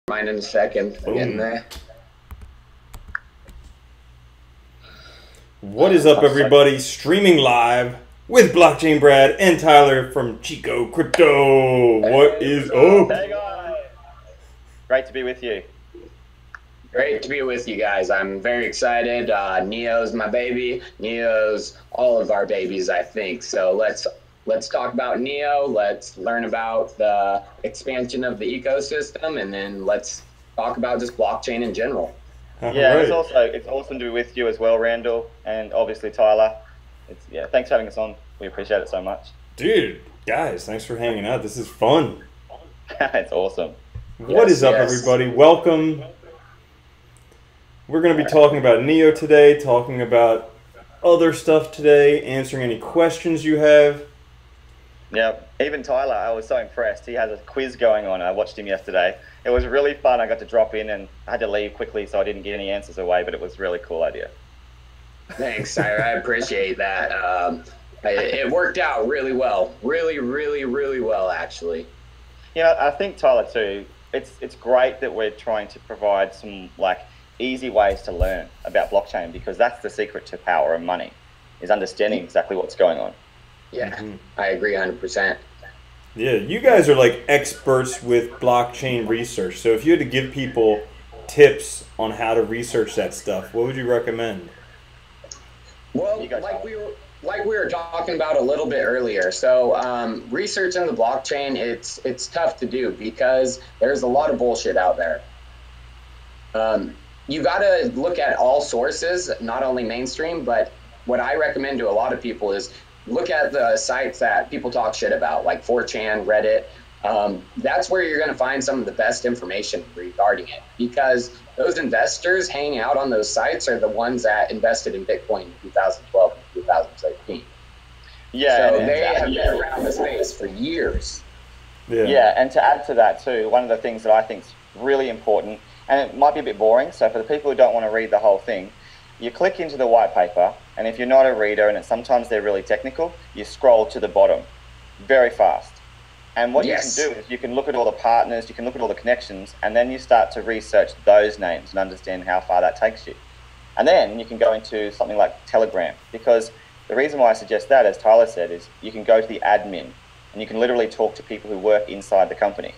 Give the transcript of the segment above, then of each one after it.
Mine in a second. I'm getting there. What is up, everybody? Streaming live with BlockchainBrad and Tyler from Chico Crypto. What is up? Hey guys! Great to be with you. Great to be with you guys. I'm very excited. Neo's my baby. Neo's all of our babies, I think. So let's talk about Neo. Let's learn about the expansion of the ecosystem, and then let's talk about just blockchain in general. Yeah, right. It's awesome to be with you as well, Randall, and obviously Tyler. Thanks for having us on. We appreciate it so much. Dude, guys, thanks for hanging out. This is fun. It's awesome. What is up, everybody? Welcome. We're going to be talking about Neo today, talking about other stuff today, answering any questions you have. Yeah, even Tyler, I was so impressed. He has a quiz going on. I watched him yesterday. It was really fun. I got to drop in and I had to leave quickly so I didn't get any answers away, but it was a really cool idea. Thanks, I appreciate that. It worked out really well. Really well, actually. You know, I think, Tyler, too, it's great that we're trying to provide some, easy ways to learn about blockchain, because that's the secret to power and money, is understanding exactly what's going on. Yeah, I agree 100%. Yeah, you guys are like experts with blockchain research. So if you had to give people tips on how to research that stuff, what would you recommend? Well, like we were talking about a little bit earlier. So research in the blockchain, it's tough to do because there's a lot of bullshit out there. You got to look at all sources, not only mainstream, but what I recommend to a lot of people is look at the sites that people talk shit about, like 4chan, Reddit. That's where you're going to find some of the best information regarding it, because those investors hanging out on those sites are the ones that invested in Bitcoin in 2012 and 2013. Yeah, so they have been around the space for years. Yeah, and to add to that too, one of the things that I think is really important, and it might be a bit boring, so for the people who don't want to read the whole thing, you click into the white paper, and if you're not a reader, and sometimes they're really technical, you scroll to the bottom very fast. And what you can do is you can look at all the partners, you can look at all the connections, and then you start to research those names and understand how far that takes you. And then you can go into something like Telegram, because the reason why I suggest that, as Tyler said, is you can go to the admin, and you can literally talk to people who work inside the company.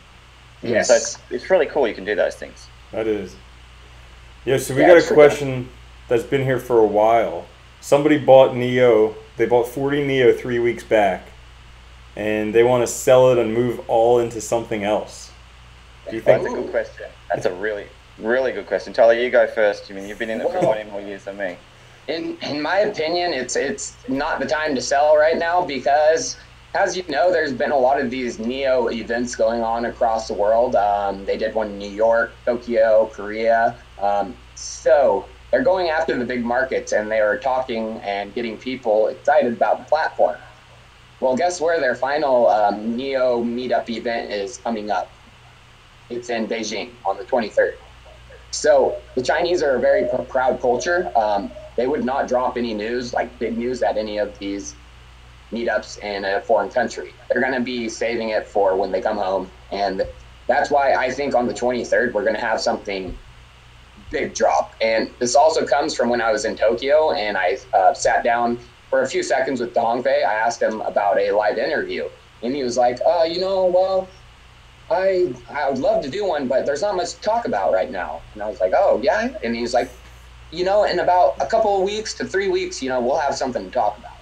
Yes. So it's really cool you can do those things. That is. Yeah, so we got a question that's been here for a while. Somebody bought Neo. They bought 40 Neo 3 weeks back, and they want to sell it and move all into something else. Do you think? That's a good question. That's a really good question. Tyler, you go first. I mean, you've been in it for 20 more years than me. In my opinion, it's not the time to sell right now, because, as you know, there's been a lot of these Neo events going on across the world. They did one in New York, Tokyo, Korea. So they're going after the big markets, and they are talking and getting people excited about the platform. Well, guess where their final Neo meetup event is coming up? It's in Beijing on the 23rd. So the Chinese are a very proud culture. They would not drop any news, like big news, at any of these meetups in a foreign country. They're going to be saving it for when they come home. And that's why I think on the 23rd, we're going to have something big drop. And this also comes from when I was in Tokyo, and I sat down for a few seconds with Dongfei. I asked him about a live interview, and he was like, well, I would love to do one, but there's not much to talk about right now. And I was like, oh, yeah? And he's like, in about a couple of weeks to 3 weeks, we'll have something to talk about.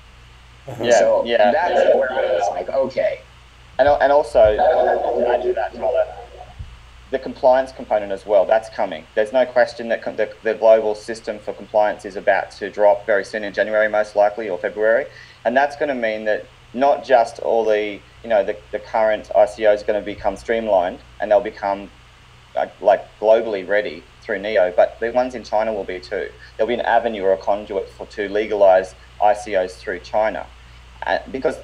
That's where I was like, okay. And also, to add to that, Tyler, the compliance component as well, that's coming. There's no question that the global system for compliance is about to drop very soon in January, most likely, or February. And that's going to mean that not just all the current ICOs are going to become streamlined, and they'll become globally ready through Neo, but the ones in China will be too. There'll be an avenue or a conduit to legalize ICOs through China. Because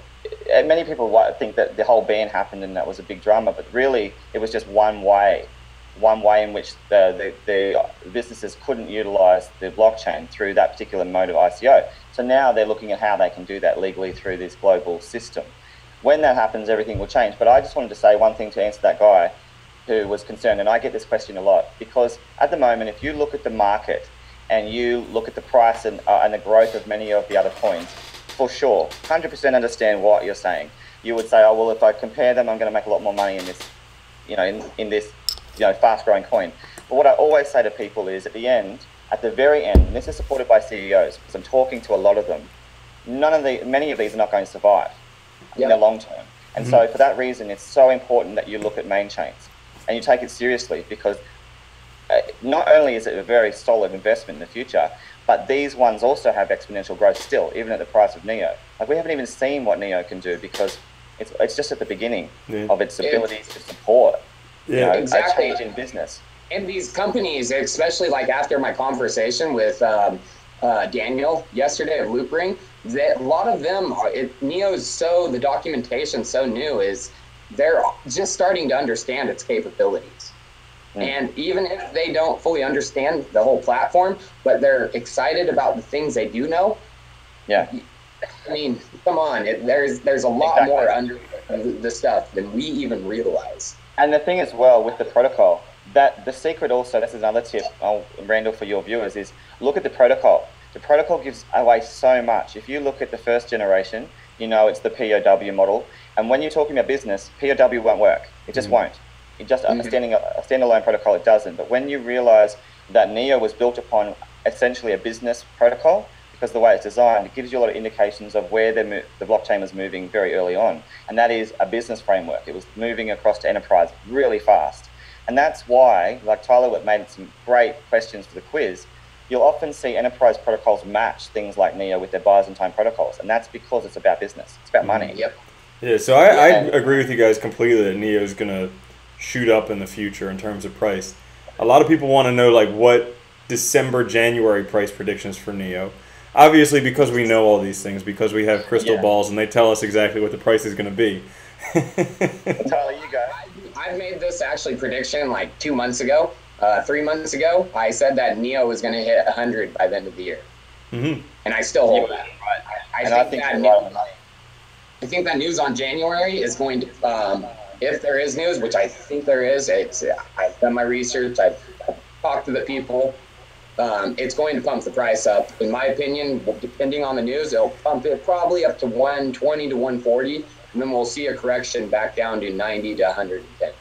many people think that the whole ban happened and that was a big drama, but really it was just one way in which the businesses couldn't utilize the blockchain through that particular mode of ICO. So now they're looking at how they can do that legally through this global system. When that happens, everything will change. But I just wanted to say one thing to answer that guy. who was concerned, and I get this question a lot, because at the moment, if you look at the market and you look at the price and the growth of many of the other coins, for sure, 100% understand what you're saying. You would say, oh, well, if I compare them, I'm going to make a lot more money in this, in this, fast-growing coin. But what I always say to people is, at the very end, and this is supported by CEOs, because I'm talking to a lot of them, many of these are not going to survive in the long term. And so for that reason, it's so important that you look at main chains and you take it seriously, because not only is it a very solid investment in the future, but these ones also have exponential growth still, even at the price of NEO. Like, we haven't even seen what NEO can do, because it's just at the beginning of its abilities to support a change in business. And these companies, especially like after my conversation with Daniel yesterday of Loopring, that a lot of them, NEO's the documentation's so new, is they're just starting to understand its capabilities. And even if they don't fully understand the whole platform, but they're excited about the things they do know. Yeah. I mean, come on, there's a lot more under the stuff than we even realize. And the thing as well with the protocol, that the secret also, this is another tip, Randall, for your viewers, is look at the protocol. The protocol gives away so much. If you look at the first generation, it's the POW model. And when you're talking about business, POW won't work. It just won't. It just a standalone protocol, it doesn't. But when you realize that NEO was built upon essentially a business protocol, because the way it's designed, it gives you a lot of indications of where the blockchain was moving very early on. And that is a business framework. It was moving across to enterprise really fast. And that's why, like Tyler made some great questions for the quiz, you'll often see enterprise protocols match things like NEO with their Byzantine protocols. And that's because it's about business. It's about money. Yeah, so I agree with you guys completely that NEO is going to shoot up in the future in terms of price. A lot of people want to know like what December, January price predictions for NEO. Obviously, because we know all these things, because we have crystal balls and they tell us exactly what the price is going to be. Tyler, you go. I made this actually prediction like 2 months ago, 3 months ago. I said that NEO was going to hit 100 by the end of the year. And I still hold that. I think that news on January is going to, if there is news, which I think there is, I've done my research, I've talked to the people, it's going to pump the price up. In my opinion, depending on the news, it'll pump it probably up to 120 to 140, and then we'll see a correction back down to 90 to 110.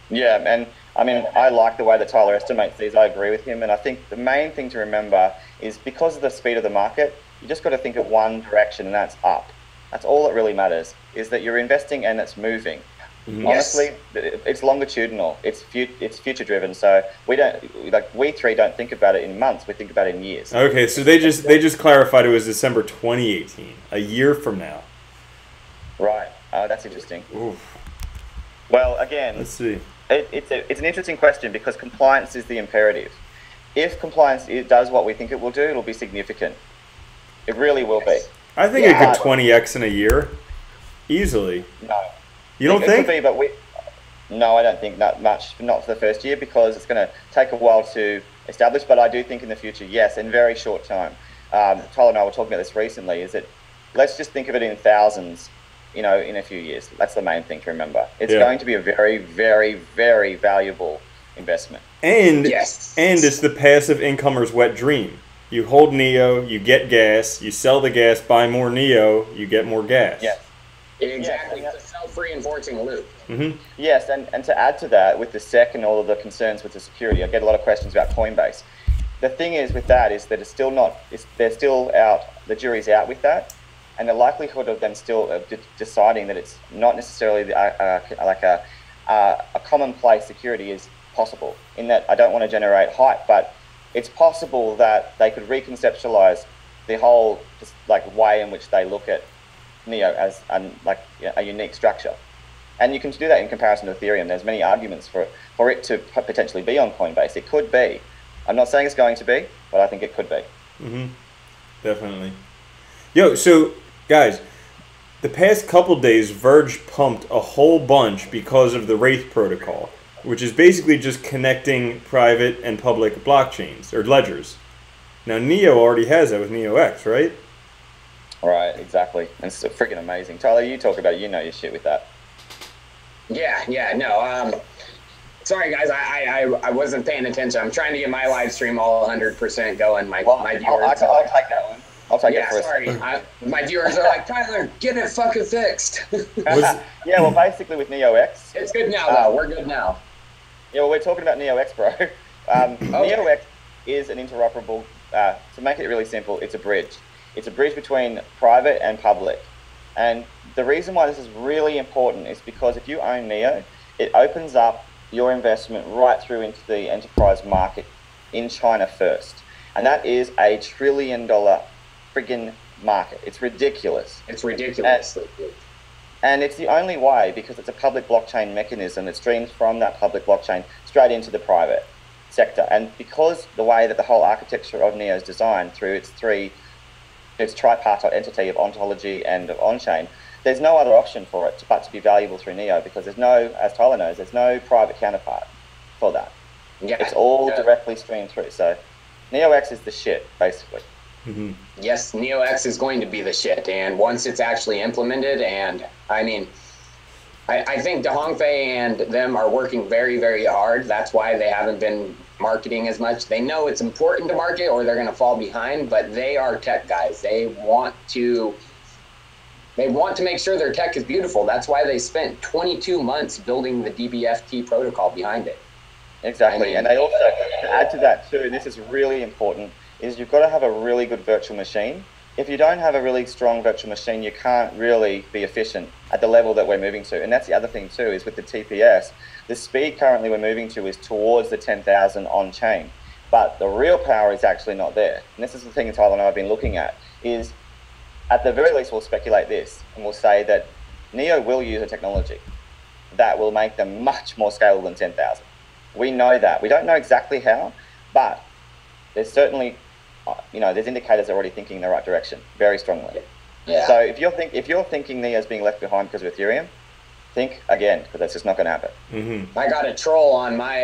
Yeah, and I mean, I like the way that Tyler estimates these. I agree with him, and I think the main thing to remember is because of the speed of the market, you just got to think of one direction, and that's up. That's all that really matters, is that you're investing and it's moving. Honestly, it's longitudinal. It's future driven. So we three don't think about it in months. We think about it in years. Okay, so they just clarified it was December 2018, a year from now. Right. Oh, that's interesting. Oof. Well, again, let's see. It's an interesting question because compliance is the imperative. If compliance does what we think it will do, it'll be significant. It really will be. I think it could 20x in a year, easily. No. You don't think? It could be, but no, I don't think that much. Not for the first year, because it's going to take a while to establish. But I do think in the future, yes, in very short time. Tyler and I were talking about this recently. Is that let's just think of it in thousands, in a few years. That's the main thing to remember. It's going to be a very, very, very valuable investment. And it's the passive incomer's wet dream. You hold NEO, you get gas, you sell the gas, buy more NEO, you get more gas. Yes. Exactly, it's a self-reinforcing loop. Yes, and to add to that, with the SEC and all of the concerns with the security, I get a lot of questions about Coinbase. The thing is with that is that they're still out, the jury's out with that, and the likelihood of them still deciding that it's not necessarily a commonplace security is possible, in that I don't want to generate hype, but it's possible that they could reconceptualize the whole way in which they look at NEO as a unique structure. And you can do that in comparison to Ethereum. There's many arguments for it to potentially be on Coinbase. It could be. I'm not saying it's going to be, but I think it could be. Definitely. Yo, so guys, the past couple days, Verge pumped a whole bunch because of the Wraith protocol, which is basically just connecting private and public blockchains or ledgers. Now NEO already has that with NEOX, right? Right, exactly. And it's freaking amazing. Tyler, you talk about it. You know your shit with that. Yeah, no. Sorry, guys, I wasn't paying attention. I'm trying to get my live stream all 100% going. My viewers. I'll take that one. I'll take it first. Sorry. My viewers are like, Tyler, get it fucking fixed. Yeah, well, basically with NeoX. It's good now, though. We're good now. Yeah, well, we're talking about NeoX, bro. NeoX is an interoperable, to make it really simple, it's a bridge. It's a bridge between private and public. And the reason why this is really important is because if you own Neo, it opens up your investment right through into the enterprise market in China first. And that is a $1 trillion friggin' market. It's ridiculous. It's ridiculous. And it's the only way, because it's a public blockchain mechanism that streams from that public blockchain straight into the private sector. And because the way that the whole architecture of Neo is designed through its tripartite entity of ontology and of on-chain, there's no other option for it but to be valuable through Neo, because there's no, as Tyler knows, there's no private counterpart for that. Yeah. It's all directly streamed through. So NeoX is the shit, basically. Mm-hmm. Yes, NeoX is going to be the shit, and once it's actually implemented, and I mean, I think Hongfei and them are working very, very hard. That's why they haven't been marketing as much. They know it's important to market or they're going to fall behind, but they are tech guys. They want to make sure their tech is beautiful. That's why they spent 22 months building the DBFT protocol behind it. Exactly, I mean, and they also, to add to that too, and this is really important, is you've got to have a really good virtual machine. If you don't have a really strong virtual machine, you can't really be efficient at the level that we're moving to. And that's the other thing too, is with the TPS, the speed currently we're moving to is towards the 10,000 on-chain. But the real power is actually not there. And this is the thing that Tyler and I have been looking at, is at the very least we'll speculate this, and we'll say that Neo will use a technology that will make them much more scalable than 10,000. We know that. We don't know exactly how, but there's certainly, there's indicators already thinking in the right direction, very strongly. Yeah. So if you're thinking Neo's being left behind because of Ethereum, think again, because that's just not going to happen. Mm-hmm. I got a troll on my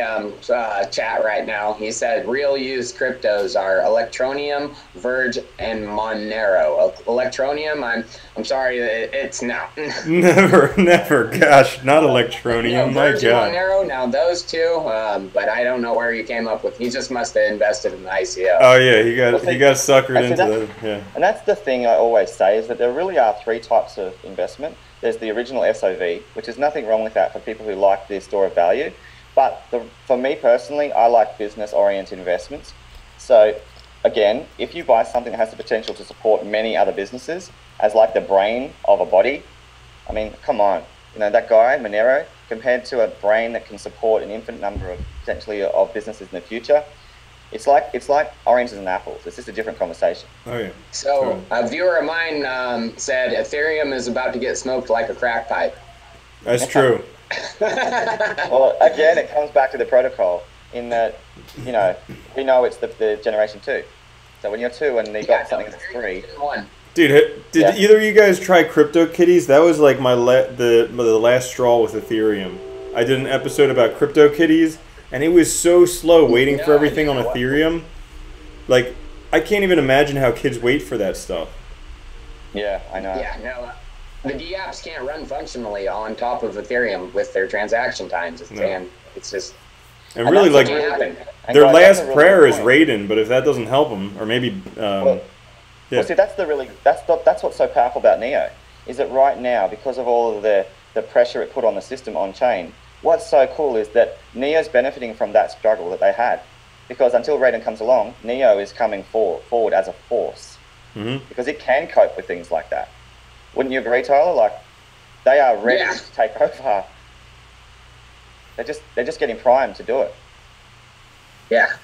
chat right now. He said real used cryptos are Electroneum, Verge, and Monero. Electroneum, I'm sorry, it's not. Never. Gosh, not Electroneum. My Verge God. And Monero, now those two, but I don't know where he came up with. He just must have invested in the ICO. Oh yeah, he got suckered into that. Yeah. And that's the thing I always say, is that there really are three types of investment. There's the original SOV, which is nothing wrong with that for people who like the store of value. But for me personally, I like business-oriented investments. So again, if you buy something that has the potential to support many other businesses as like the brain of a body, I mean, come on. That guy, Monero, compared to a brain that can support an infinite number of potentially of businesses in the future, it's like oranges and apples. It's just a different conversation. Oh yeah. So a viewer of mine said Ethereum is about to get smoked like a crack pipe. That's true. Well, again, it comes back to the protocol in that, we know it's the generation 2. So when you're 2 and they got something that's 3. Dude, did either of you guys try CryptoKitties? That was like the last straw with Ethereum. I did an episode about CryptoKitties. And it was so slow waiting for everything on Ethereum. Like, I can't even imagine how kids wait for that stuff. Yeah, I know. Yeah, no. The DApps can't run functionally on top of Ethereum with their transaction times. And it's just... And really, like, their last prayer is Raiden, but if that doesn't help them, or maybe... Well, see, that's what's so powerful about Neo, is that right now, because of all of the pressure it put on the system on-chain, what's so cool is that Neo's benefiting from that struggle that they had, because until Raiden comes along, Neo is coming forward as a force, because it can cope with things like that. Wouldn't you agree, Tyler? Like, they are ready to take over. They're just getting primed to do it. Yeah.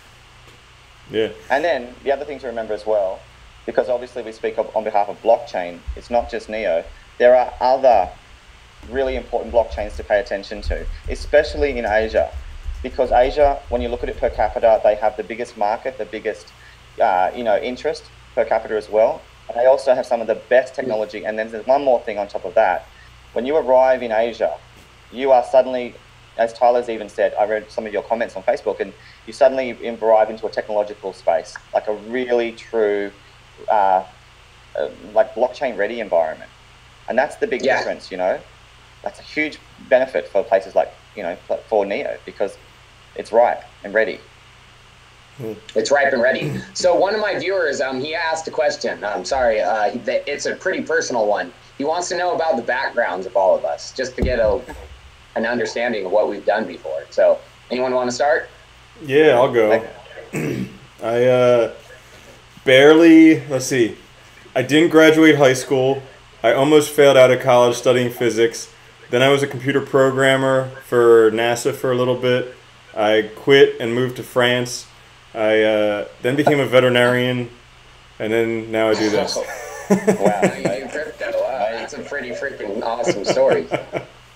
Yeah. And then the other thing to remember as well, because obviously we speak on behalf of blockchain, it's not just Neo. There are other really important blockchains to pay attention to, especially in Asia, because Asia, when you look at it per capita, they have the biggest market, the biggest interest per capita as well, and they also have some of the best technology. And then there's one more thing on top of that. When you arrive in Asia, you are suddenly, as Tyler's even said, I read some of your comments on Facebook, and you suddenly arrive into a technological space, like a really true like blockchain ready environment, and that's the big difference. That's a huge benefit for places like, for Neo, because it's ripe and ready. It's ripe and ready. So one of my viewers, he asked a question. I'm sorry, it's a pretty personal one. He wants to know about the backgrounds of all of us, just to get an understanding of what we've done before. So anyone want to start? Yeah, I'll go. I barely, let's see, I didn't graduate high school. I almost failed out of college studying physics. Then I was a computer programmer for NASA for a little bit. I quit and moved to France. I then became a veterinarian, and then now I do this. Wow, you crypto. It's a pretty freaking awesome story.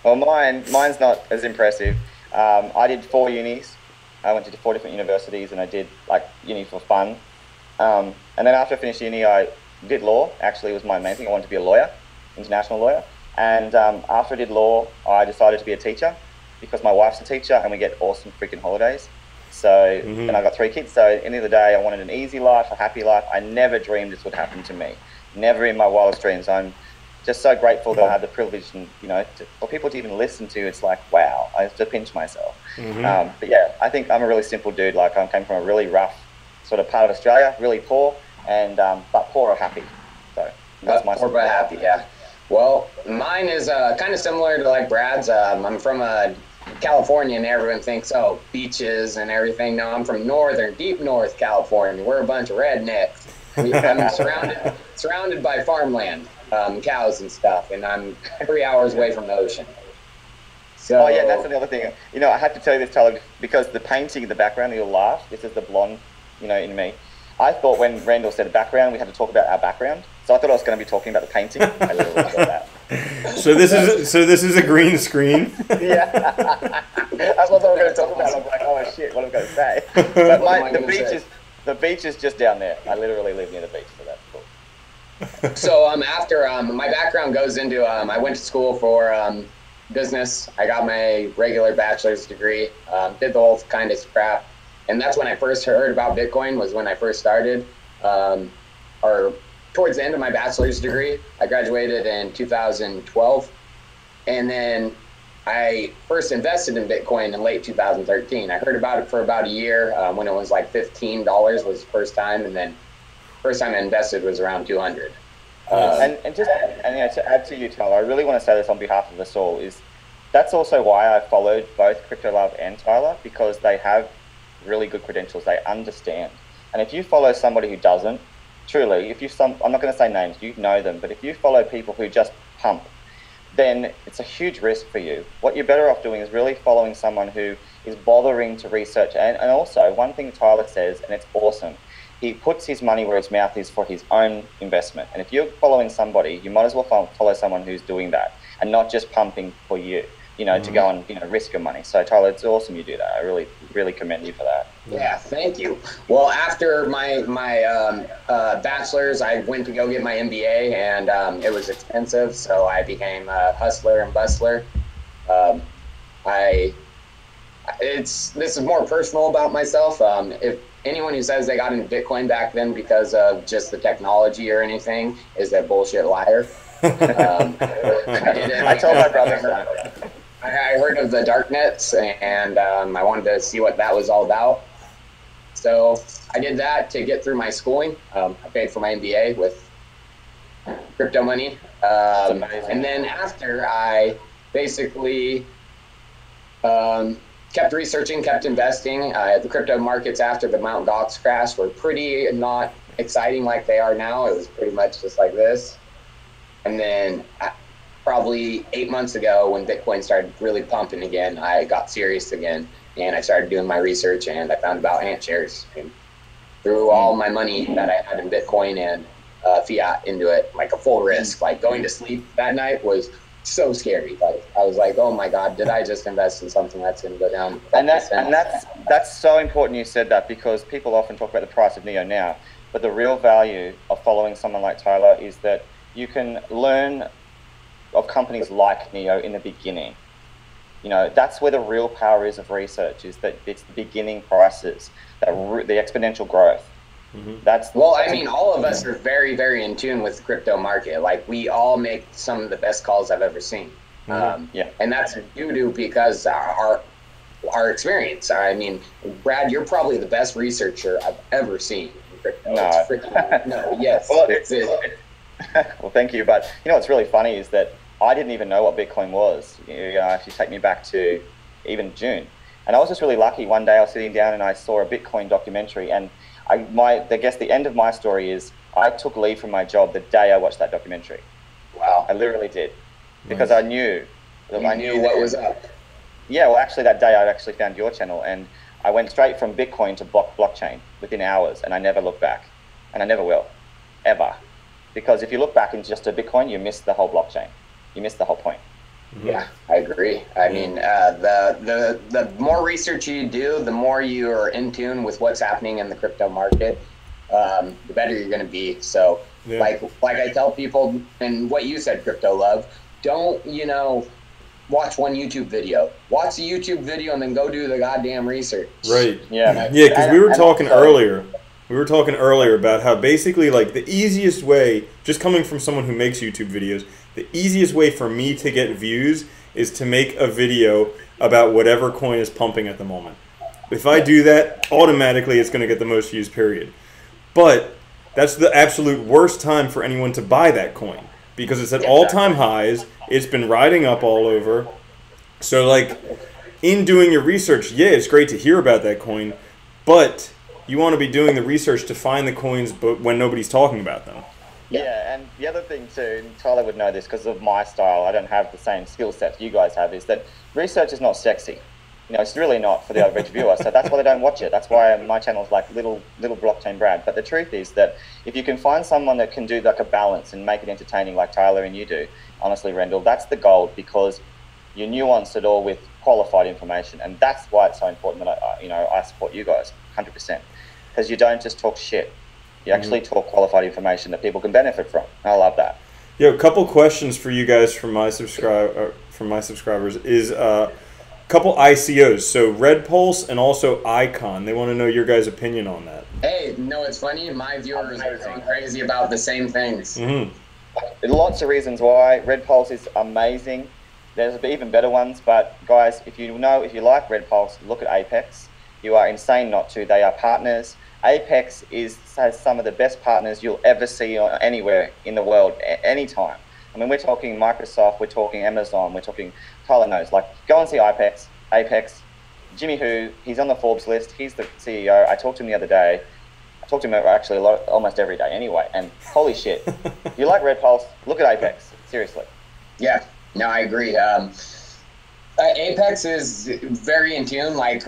Well, mine's not as impressive. I did 4 unis. I went to 4 different universities, and I did like uni for fun. And then after I finished uni, I did law. Actually, it was my main thing. I wanted to be a lawyer, international lawyer. And after I did law, I decided to be a teacher because my wife's a teacher, and we get awesome freaking holidays. So, and I got 3 kids. So, at the end of the day, I wanted an easy life, a happy life. I never dreamed this would happen to me. Never in my wildest dreams. I'm just so grateful that I had the privilege, and for people to even listen to. It's like, wow, I have to pinch myself. But yeah, I think I'm a really simple dude. Like, I came from a really rough sort of part of Australia, really poor, and but poor or happy. So that's my poor but happy. Yeah. Well, mine is kind of similar to like Brad's. I'm from California, and everyone thinks, oh, beaches and everything. No, I'm from deep north California. We're a bunch of rednecks. I'm surrounded by farmland, cows and stuff, and I'm 3 hours away from the ocean. So, oh yeah, that's another thing. I had to tell you this, Tyler, because the painting in the background, you'll laugh. This is the blonde, in me. I thought when Randall said background, we had to talk about our background. So I thought I was going to be talking about the painting. I literally got that. So this is a green screen. Yeah, that's what I thought we were going to talk about. I'm like, oh shit, what am I going to say? But the beach is just down there. I literally live near the beach, so that's cool. So after my background goes into I went to school for business. I got my regular bachelor's degree. Did the whole kind of crap, and that's when I first heard about Bitcoin. Was when I first started, or towards the end of my bachelor's degree. I graduated in 2012, and then I first invested in Bitcoin in late 2013. I heard about it for about a year when it was like $15 was the first time, and then first time I invested was around 200. And to add to you, Tyler, I really want to say this on behalf of us all, is that's also why I followed both Crypto Love and Tyler, because they have really good credentials. They understand. And if you follow somebody who doesn't, truly, I'm not going to say names, you know them, but if you follow people who just pump, then it's a huge risk for you. What you're better off doing is really following someone who is bothering to research. And also, one thing Tyler says, and it's awesome, he puts his money where his mouth is for his own investment. And if you're following somebody, you might as well follow someone who's doing that and not just pumping for you, to go and risk your money. So Tyler, it's awesome you do that. I really, really commend you for that. Yeah, thank you. Well, after my bachelor's, I went to go get my MBA, and it was expensive, so I became a hustler and bustler. This is more personal about myself. If anyone who says they got into Bitcoin back then because of just the technology or anything is a bullshit liar. I told my brother that. I heard of the dark nets, and I wanted to see what that was all about. So I did that to get through my schooling. I paid for my MBA with crypto money. And then after, I basically kept researching, kept investing. The crypto markets after the Mt. Gox crash were pretty not exciting like they are now. It was pretty much just like this. And then probably 8 months ago, when Bitcoin started really pumping again, I got serious again, and I started doing my research, and I found about ant shares and threw all my money that I had in Bitcoin and fiat into it, like a full risk. Like, going to sleep that night was so scary. Like, I was like, oh my God, did I just invest in something that's going to go down? And that's so important you said that, because people often talk about the price of Neo now, but the real value of following someone like Tyler is that you can learn of companies like Neo in the beginning. That's where the real power is of research, is that it's the beginning prices, the exponential growth. All of us are very, very in tune with the crypto market. Like, we all make some of the best calls I've ever seen. And that's due to because our experience. I mean, Brad, you're probably the best researcher I've ever seen. No. No, yes. Well, well, thank you. But you know what's really funny is that I didn't even know what Bitcoin was. If you take me back to even June, and I was just really lucky. One day I was sitting down and I saw a Bitcoin documentary, and I guess the end of my story is I took leave from my job the day I watched that documentary. Wow. I literally did, because I knew. I knew what was up. Yeah, well, actually, that day I actually found your channel, and I went straight from Bitcoin to blockchain within hours, and I never looked back, and I never will, ever, because if you look back into just a Bitcoin, you miss the whole blockchain, you miss the whole point. Yeah, I agree. I mean, the more research you do, the more you are in tune with what's happening in the crypto market, the better you're going to be. So, like I tell people, and what you said, Crypto Love, don't watch one YouTube video. Watch the YouTube video and then go do the goddamn research. Right. Yeah. Yeah, because we were talking earlier. We were talking earlier about how basically, like, the easiest way, just coming from someone who makes YouTube videos, the easiest way for me to get views is to make a video about whatever coin is pumping at the moment. If I do that, automatically it's going to get the most views, period. But that's the absolute worst time for anyone to buy that coin, because it's at all-time highs. It's been riding up all over. So, like, in doing your research, yeah, it's great to hear about that coin, but you want to be doing the research to find the coins but when nobody's talking about them. Yeah, and the other thing too, and Tyler would know this because of my style, I don't have the same skill set you guys have, is that research is not sexy. It's really not for the average viewer, so that's why they don't watch it. That's why my channel is like little BlockchainBrad. But the truth is that if you can find someone that can do like a balance and make it entertaining like Tyler and you do, honestly, Rendell, that's the gold, because you nuance it all with qualified information, and that's why it's so important that I support you guys 100%, because you don't just talk shit. You actually talk qualified information that people can benefit from. I love that. Yeah, a couple questions for you guys from my subscribers is couple ICOs. So Red Pulse and also Icon. They want to know your guys' opinion on that. Hey, it's funny. My viewers are going crazy about the same things. Lots of reasons why. Red Pulse is amazing. There's even better ones, but guys, if you like Red Pulse, look at Apex. You are insane not to. They are partners. Apex has some of the best partners you'll ever see anywhere in the world, anytime. I mean, we're talking Microsoft, we're talking Amazon, we're talking, Tyler knows. Like, go and see Apex. Jimmy Hu, he's on the Forbes list. He's the CEO. I talked to him the other day. I talk to him actually almost every day anyway. And holy shit, if you like Red Pulse, look at Apex. Seriously. Yeah, no, I agree. Apex is very in tune. Like,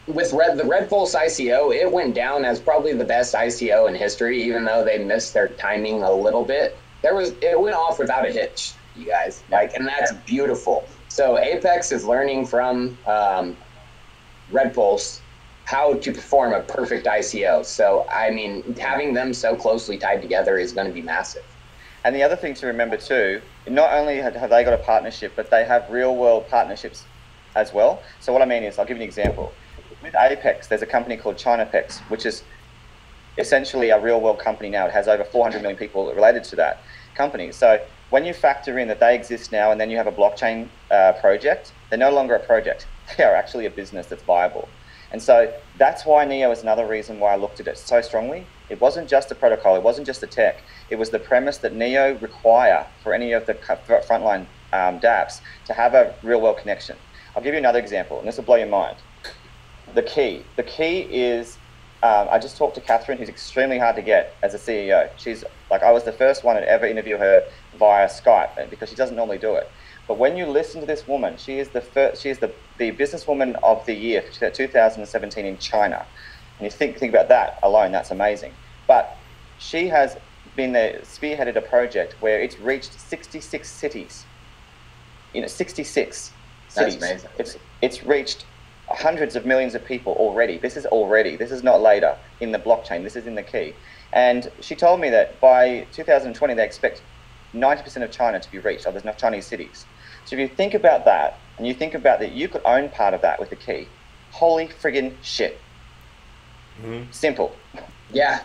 with the Red Pulse ICO, it went down as probably the best ICO in history, even though they missed their timing a little bit. It went off without a hitch, you guys. And that's beautiful. So Apex is learning from Red Pulse how to perform a perfect ICO. So, I mean, having them so closely tied together is going to be massive. And the other thing to remember too, not only have they got a partnership, but they have real world partnerships as well. So what I mean is, I'll give you an example. With Apex, there's a company called ChinaPex, which is essentially a real world company now. It has over 400 million people related to that company. So when you factor in that they exist now, and then you have a blockchain project, they're no longer a project. They are actually a business that's viable. And so that's why NEO is another reason why I looked at it so strongly. It wasn't just the protocol, it wasn't just the tech. It was the premise that NEO require for any of the frontline dApps to have a real world connection. I'll give you another example, and this will blow your mind. The key is, I just talked to Catherine, who's extremely hard to get as a CEO. She's like, I was the first one to ever interview her via Skype, because she doesn't normally do it. But when you listen to this woman, she is the businesswoman of the year for 2017 in China. And you think about that alone, that's amazing. But she has spearheaded a project where it's reached 66 cities. 66 cities. That's amazing. It's reached hundreds of millions of people already. This is not later in the blockchain. This is in the key. And she told me that by 2020, they expect 90% of China to be reached, or there's enough Chinese cities. So if you think about that, and you think about that you could own part of that with the key, holy friggin' shit. Simple. Yeah.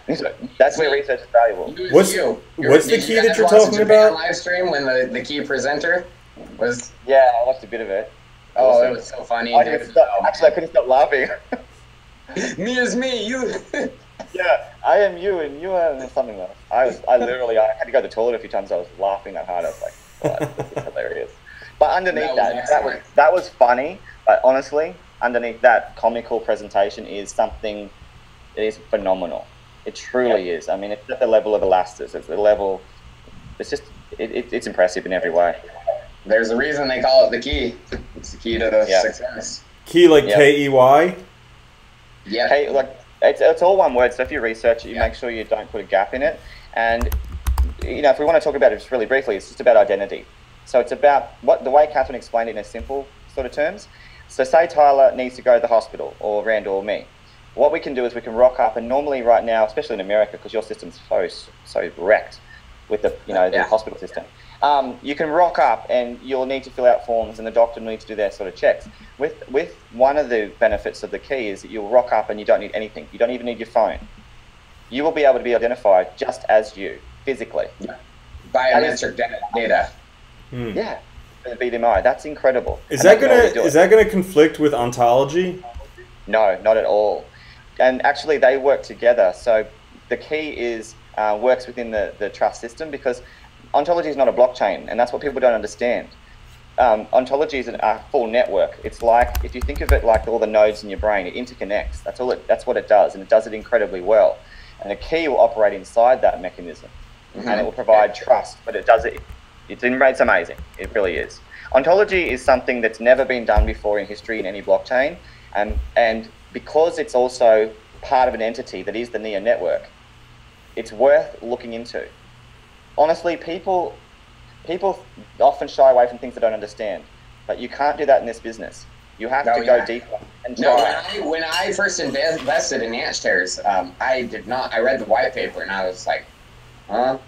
That's where research is valuable. What's the key that you're talking about? Livestream when the key presenter was... Yeah, I watched a bit of it. Oh, it was so funny. Actually, I couldn't stop laughing. Me is me, you. Yeah, I am you and you are something else. I had to go to the toilet a few times. I was laughing that hard. I was like, what? This is hilarious. But underneath that was funny. But honestly, underneath that comical presentation is something that is phenomenal. It truly is. I mean, it's at the level of Elastis. It's the level. It's just it's impressive in every way. There's a reason they call it the key. It's the key to the success. Key like KEY. Yeah. Like it's all one word. So if you research it, you make sure you don't put a gap in it. And if we want to talk about it just really briefly, it's just about identity. So it's about the way Catherine explained it in a simple sort of terms. So say Tyler needs to go to the hospital, or Randall or me. What we can do is we can rock up, and normally right now, especially in America, because your system's so wrecked with the hospital system, you can rock up and you'll need to fill out forms, and the doctor needs to do their sort of checks. With one of the benefits of the key is that you'll rock up and you don't need anything. You don't even need your phone. You will be able to be identified just as you, physically. Biometric data. Yeah, the BDMI. That's incredible. Is that gonna conflict with ontology? No, not at all. And actually, they work together. So the key works within the trust system, because ontology is not a blockchain, and that's what people don't understand. Ontology is a full network. It's like, if you think of it like all the nodes in your brain, it interconnects. That's what it does, and it does it incredibly well. And the key will operate inside that mechanism, and it will provide trust. But it does it. It's amazing. It really is. Ontology is something that's never been done before in history in any blockchain, and because it's also part of an entity that is the NEO network, it's worth looking into. Honestly, people often shy away from things they don't understand, but you can't do that in this business. You have to go deeper and try. When I first invested in ant shares, I read the white paper and I was like, huh?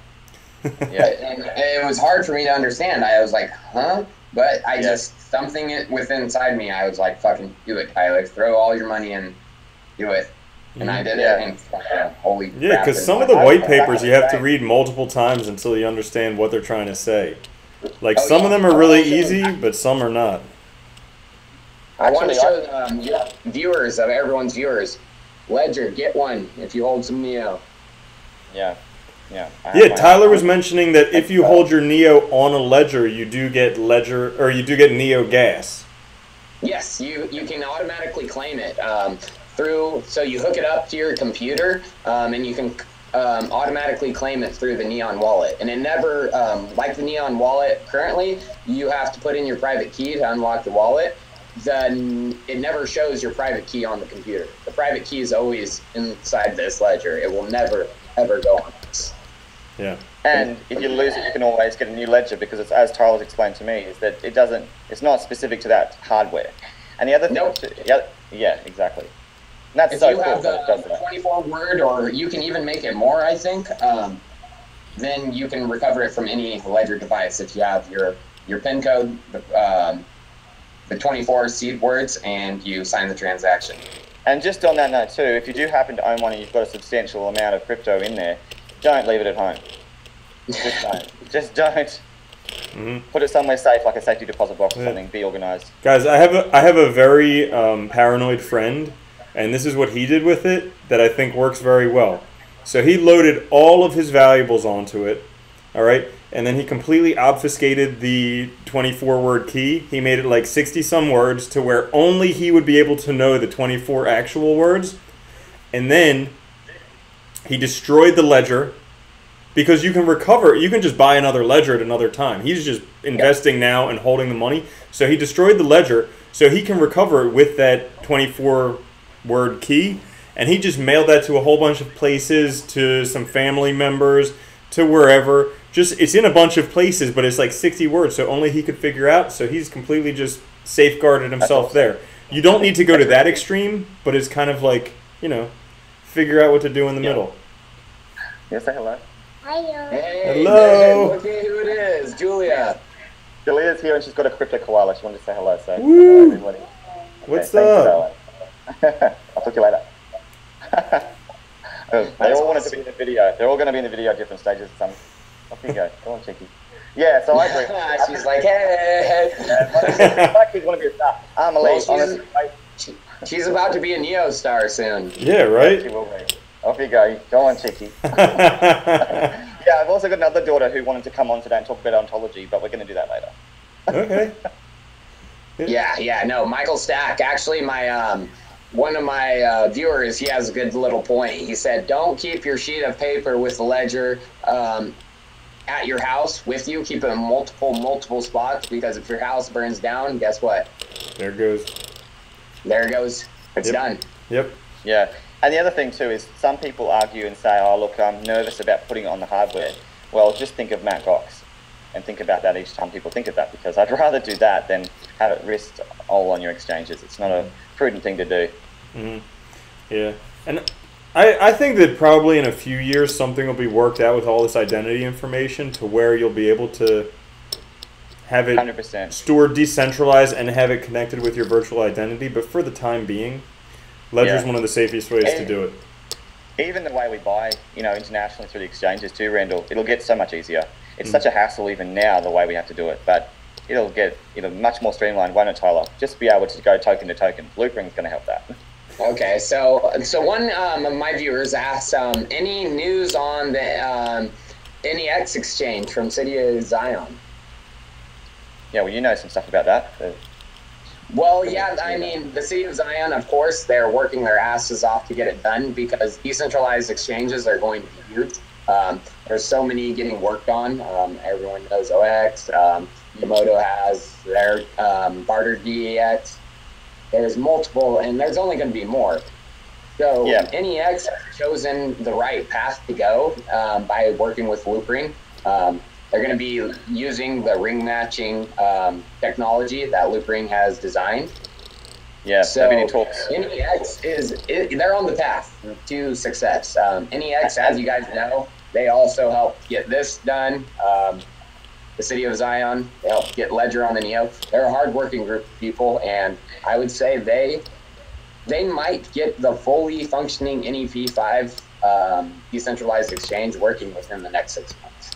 Yeah, and it was hard for me to understand. I was like, huh? But something within inside me, I was like, fucking do it, Tyler. Throw all your money and do it. And I did it, and holy crap. Yeah, because some of the white papers you have to read multiple times until you understand what they're trying to say. Like, some of them are really easy, but some are not. I want to show viewers, of everyone's viewers, Ledger, get one if you hold some NEO. Yeah. Tyler was mentioning that if you hold your NEO on a ledger, you do get NEO gas. Yes, you can automatically claim it so you hook it up to your computer, and you can automatically claim it through the Neon wallet. And it never, like the Neon wallet currently, you have to put in your private key to unlock the wallet. Then it never shows your private key on the computer. The private key is always inside this ledger. It will never, ever go on this. Yeah. And if you lose it, you can always get a new ledger, because it's, as Tyler's explained to me, is that it's not specific to that hardware. And the other thing, yeah, exactly. And that's if you have the 24-word, or you can even make it more, I think, then you can recover it from any ledger device if you have your PIN code, the 24 seed words, and you sign the transaction. And just on that note too, if you do happen to own one and you've got a substantial amount of crypto in there, don't leave it at home. Just don't. Put it somewhere safe, like a safety deposit box or something. Be organized. Guys, I have a very paranoid friend, and this is what he did with it that I think works very well. So he loaded all of his valuables onto it, all right? And then he completely obfuscated the 24-word key. He made it like 60-some words to where only he would be able to know the 24 actual words. And then he destroyed the ledger, because you can recover, you can just buy another ledger at another time. He's just investing now and holding the money. So he destroyed the ledger so he can recover it with that 24-word key. And he just mailed that to a whole bunch of places, to some family members, to wherever. Just, it's in a bunch of places, but it's like 60 words, so only he could figure out. So he's completely just safeguarded himself there. You don't need to go to that extreme, but it's kind of like, figure out what to do in the middle. Yes, say hello. Hey, hello. Look at who it is, Julia. Julia's here and she's got a crypto koala. She wanted to say hello. So Woo. hello, everybody. What's up? I'll talk to you later. They all wanted to be in the video. They're all going to be in the video at different stages. Off you go. Go on, Chico. Yeah, so I agree. She's like, hey. My kids want to be a star. Amelie, honestly, she's about to be a Neo star soon. Yeah, right? She will be. Off you go. Go on, Chicky. Yeah, I've also got another daughter who wanted to come on today and talk about ontology, but we're going to do that later. Okay. Yeah, no, Michael Stack, actually my one of my viewers, he has a good little point. He said, don't keep your sheet of paper with the ledger at your house with you. Keep it in multiple spots, because if your house burns down, guess what? There it goes. There it goes. It's done. Yep. Yeah. And the other thing too is some people argue and say, oh, look, I'm nervous about putting it on the hardware. Well, just think of Mt. Gox and think about that each time people think of that, because I'd rather do that than have it risked all on your exchanges. It's not a prudent thing to do. Mm-hmm. Yeah. And I think that probably in a few years something will be worked out with all this identity information to where you'll be able to have it 100%. stored decentralized and have it connected with your virtual identity. But for the time being, Ledger is one of the safest ways to do it. Even the way we buy, internationally through the exchanges too, Randall, it'll get so much easier. It's such a hassle even now, the way we have to do it, but it'll get much more streamlined, won't it, Tyler? Just be able to go token to token. Loopring's going to help that. Okay, so one of my viewers asked, any news on the NEX exchange from City of Zion? Yeah, well, you know some stuff about that. Well, yeah, I mean, the City of Zion, of course, they're working their asses off to get it done, because decentralized exchanges are going to be huge. There's so many getting worked on. Everyone knows OX. Yamoto has their barter DEX. There's multiple, and there's only going to be more. So NEX has chosen the right path to go by working with Loopring. They're going to be using the ring matching technology that Loopring has designed. Yeah, so many talks. NEX they're on the path to success. NEX, as you guys know, they also helped get this done. The City of Zion, they helped get Ledger on the Neo. They're a hardworking group of people, and I would say they might get the fully functioning NEP5 decentralized exchange working within the next 6 months.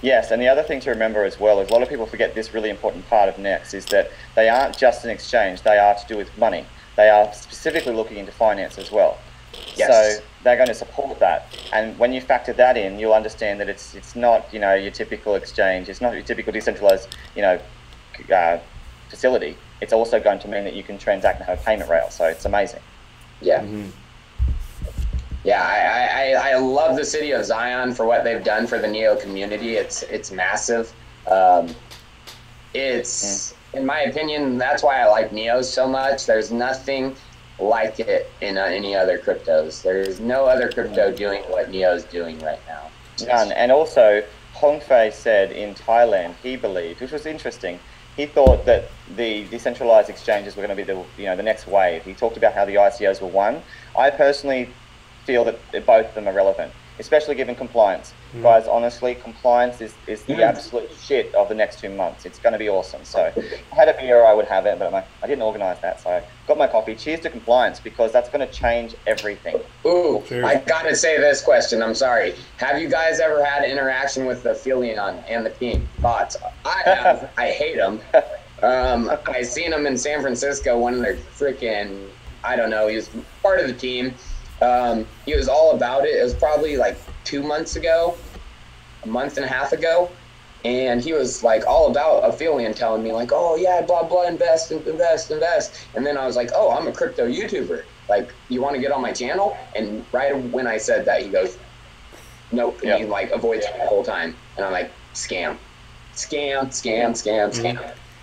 Yes, and the other thing to remember as well is a lot of people forget this really important part of NEX is that they aren't just an exchange, they are to do with money. They are specifically looking into finance as well. Yes. So they're going to support that. And when you factor that in, you'll understand that it's not, your typical exchange, it's not your typical decentralized, facility. It's also going to mean that you can transact and have a payment rail. So it's amazing. Yeah. Mm-hmm. Yeah, I love the City of Zion for what they've done for the Neo community. It's massive. In my opinion, that's why I like Neos so much. There's nothing like it in any other cryptos. There's no other crypto doing what Neo's doing right now. None. And also, Hongfei said in Thailand, he believed, which was interesting, he thought that the decentralized exchanges were going to be the next wave. He talked about how the ICOs were one. I personally feel that both of them are relevant, especially given compliance. Guys, honestly, compliance is the absolute shit of the next 2 months. It's going to be awesome. So if I had a beer, I would have it, but I didn't organize that. So I got my coffee. Cheers to compliance, because that's going to change everything. Ooh, cheers. I got to say this question. I'm sorry. Have you guys ever had interaction with the Philion and the team? Bots. I have. I hate them. I seen him in San Francisco. One of their freaking, I don't know, he was part of the team. He was all about it. It was probably like 2 months ago, a month and a half ago, and he was like all about Aphelion, telling me like, oh yeah, blah blah, invest. And then I was like, oh, I'm a crypto YouTuber, like, you want to get on my channel? And right when I said that, he goes, nope. And he like avoids me the whole time, and I'm like, scam.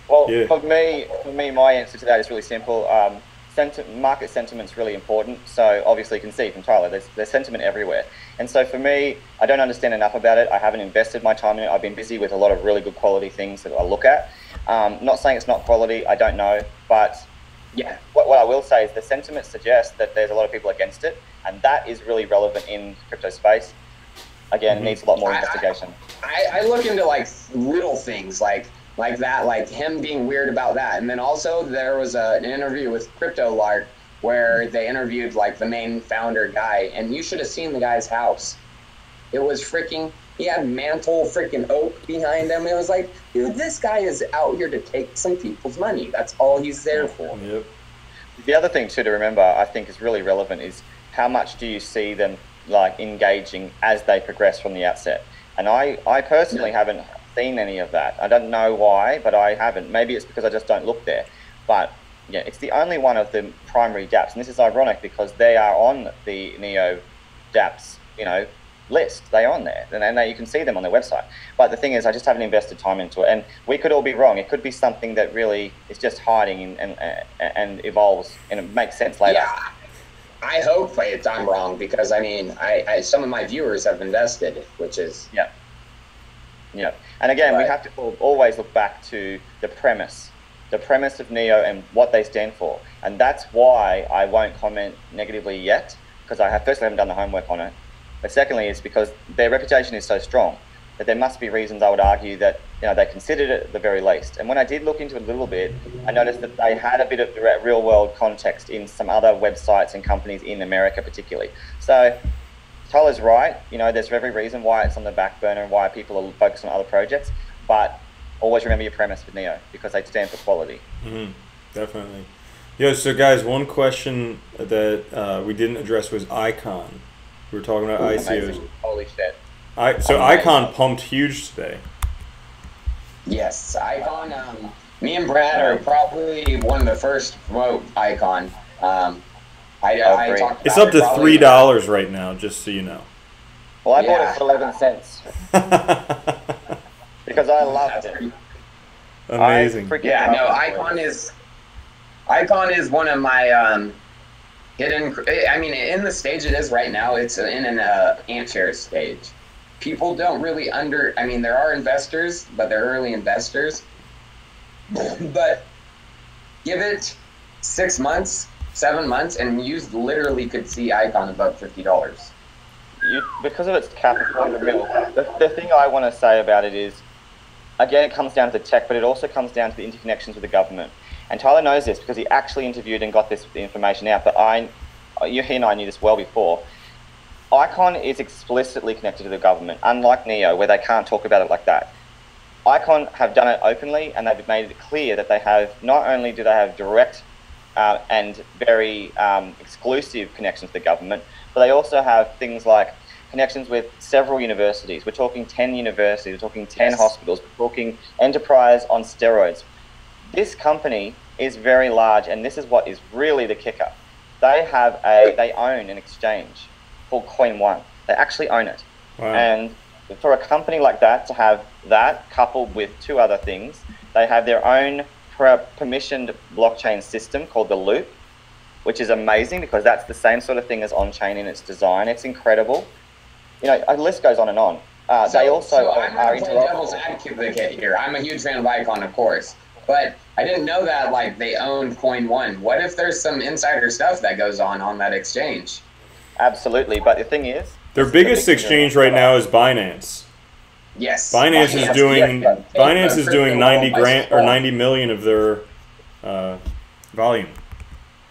Well, for me, my answer to that is really simple. Market sentiment's really important. So obviously you can see from Tyler, there's sentiment everywhere. And so for me, I don't understand enough about it. I haven't invested my time in it. I've been busy with a lot of really good quality things that I look at. Not saying it's not quality, I don't know. But yeah, what I will say is the sentiment suggests that there's a lot of people against it. And that is really relevant in crypto space. Again, it needs a lot more investigation. I look into like little things like that, like him being weird about that. And then also there was an interview with Crypto Lark where they interviewed like the main founder guy, and you should have seen the guy's house. It was freaking He had mantle freaking oak behind him. It was like, dude, this guy is out here to take some people's money. That's all he's there for. Yep. The other thing too to remember, I think is really relevant, is how much do you see them like engaging as they progress from the outset? And I personally haven't seen any of that. I don't know why, but I haven't. Maybe it's because I just don't look there. But yeah, it's the only one of the primary dApps, and this is ironic because they are on the Neo dApps, you know, list. They're on there, and you can see them on their website. But the thing is, I just haven't invested time into it, and we could all be wrong. It could be something that really is just hiding and evolves, and it makes sense later. Yeah, I hope I'm wrong, because I mean, I some of my viewers have invested, which is yeah. And again, we have to always look back to the premise of Neo and what they stand for, and that's why I won't comment negatively yet, because I firstly haven't done the homework on it, but secondly, it's because their reputation is so strong that there must be reasons, I would argue, that they considered it at the very least. And when I did look into it a little bit, I noticed that they had a bit of real world context in some other websites and companies in America particularly. So Tyler's right, there's every reason why it's on the back burner and why people are focused on other projects, but always remember your premise with Neo, because they stand for quality. Mm-hmm. Definitely. Yeah, so guys, one question that we didn't address was Icon. We were talking about ICOs. Amazing. Holy shit. Icon pumped huge today. Yes, Icon. Me and Brad are probably one of the first to promote Icon. I talked it's about up to $3 right now, just so you know. Well, I bought it for 11 cents. Because I loved it. Amazing. Yeah, no, Icon is one of my hidden. I mean, in the stage it is right now, it's in an ant-share stage. People don't really I mean, there are investors, but they're early investors. But give it 6 months, 7 months, and you literally could see Icon above $50. Because of its capital in the middle, the thing I want to say about it is, again, it comes down to the tech, but it also comes down to the interconnections with the government. And Tyler knows this because he actually interviewed and got this information out, but he and I knew this well before. Icon is explicitly connected to the government, unlike Neo, where they can't talk about it like that. Icon have done it openly, and they've made it clear that they have, not only do they have direct and very exclusive connections to the government, but they also have things like connections with several universities. We're talking 10 universities, we're talking 10 hospitals, we're talking enterprise on steroids. This company is very large, and this is what is really the kicker. They own an exchange called Wan't. They actually own it. Wow. And for a company like that to have that coupled with two other things, they have their own permissioned blockchain system called the Loop, which is amazing because that's the same sort of thing as on-chain in its design. It's incredible. A list goes on and on. They also I'm are going to play devil's advocate here. I'm a huge fan of Icon, of course, but I didn't know that they own One. What if there's some insider stuff that goes on that exchange? Absolutely, but the thing is, their biggest exchange right now is Binance. Yes, Binance is doing 90 million of their volume.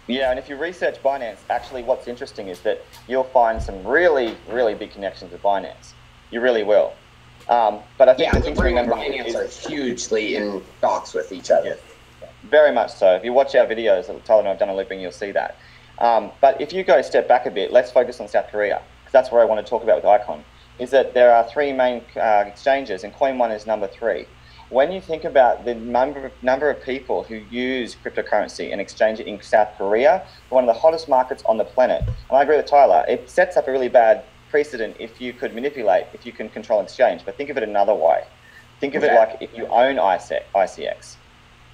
Yeah, and if you research Binance, actually what's interesting is that you'll find some really, really big connections with Binance. You really will. But I think the thing to remember Binance are hugely in talks with each other. Yes, very much so. If you watch our videos, Tyler and I've done a looping, you'll see that. But if you go a step back a bit, let's focus on South Korea, because that's where I want to talk about with Icon, is that there are three main exchanges, and One is number 3. When you think about the number of people who use cryptocurrency and exchange it in South Korea, one of the hottest markets on the planet, and I agree with Tyler, it sets up a really bad precedent if you can control exchange. But think of it another way. Think of it like if you own ICX.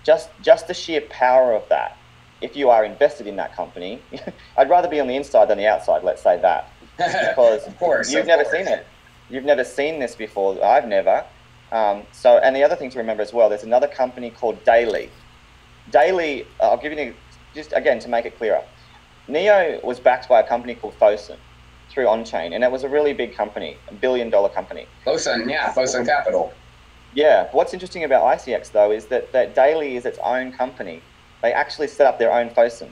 Just the sheer power of that. If you are invested in that company, I'd rather be on the inside than the outside, let's say that. Because you've never seen it. You've never seen this before. I've never. And the other thing to remember as well, there's another company called Daily. Daily, I'll give you, just again to make it clearer. Neo was backed by a company called Fosun through on-chain, and it was a really big company, $1 billion company. Fosun Capital. Yeah, what's interesting about ICX though is that Daily is its own company. They actually set up their own Fosun,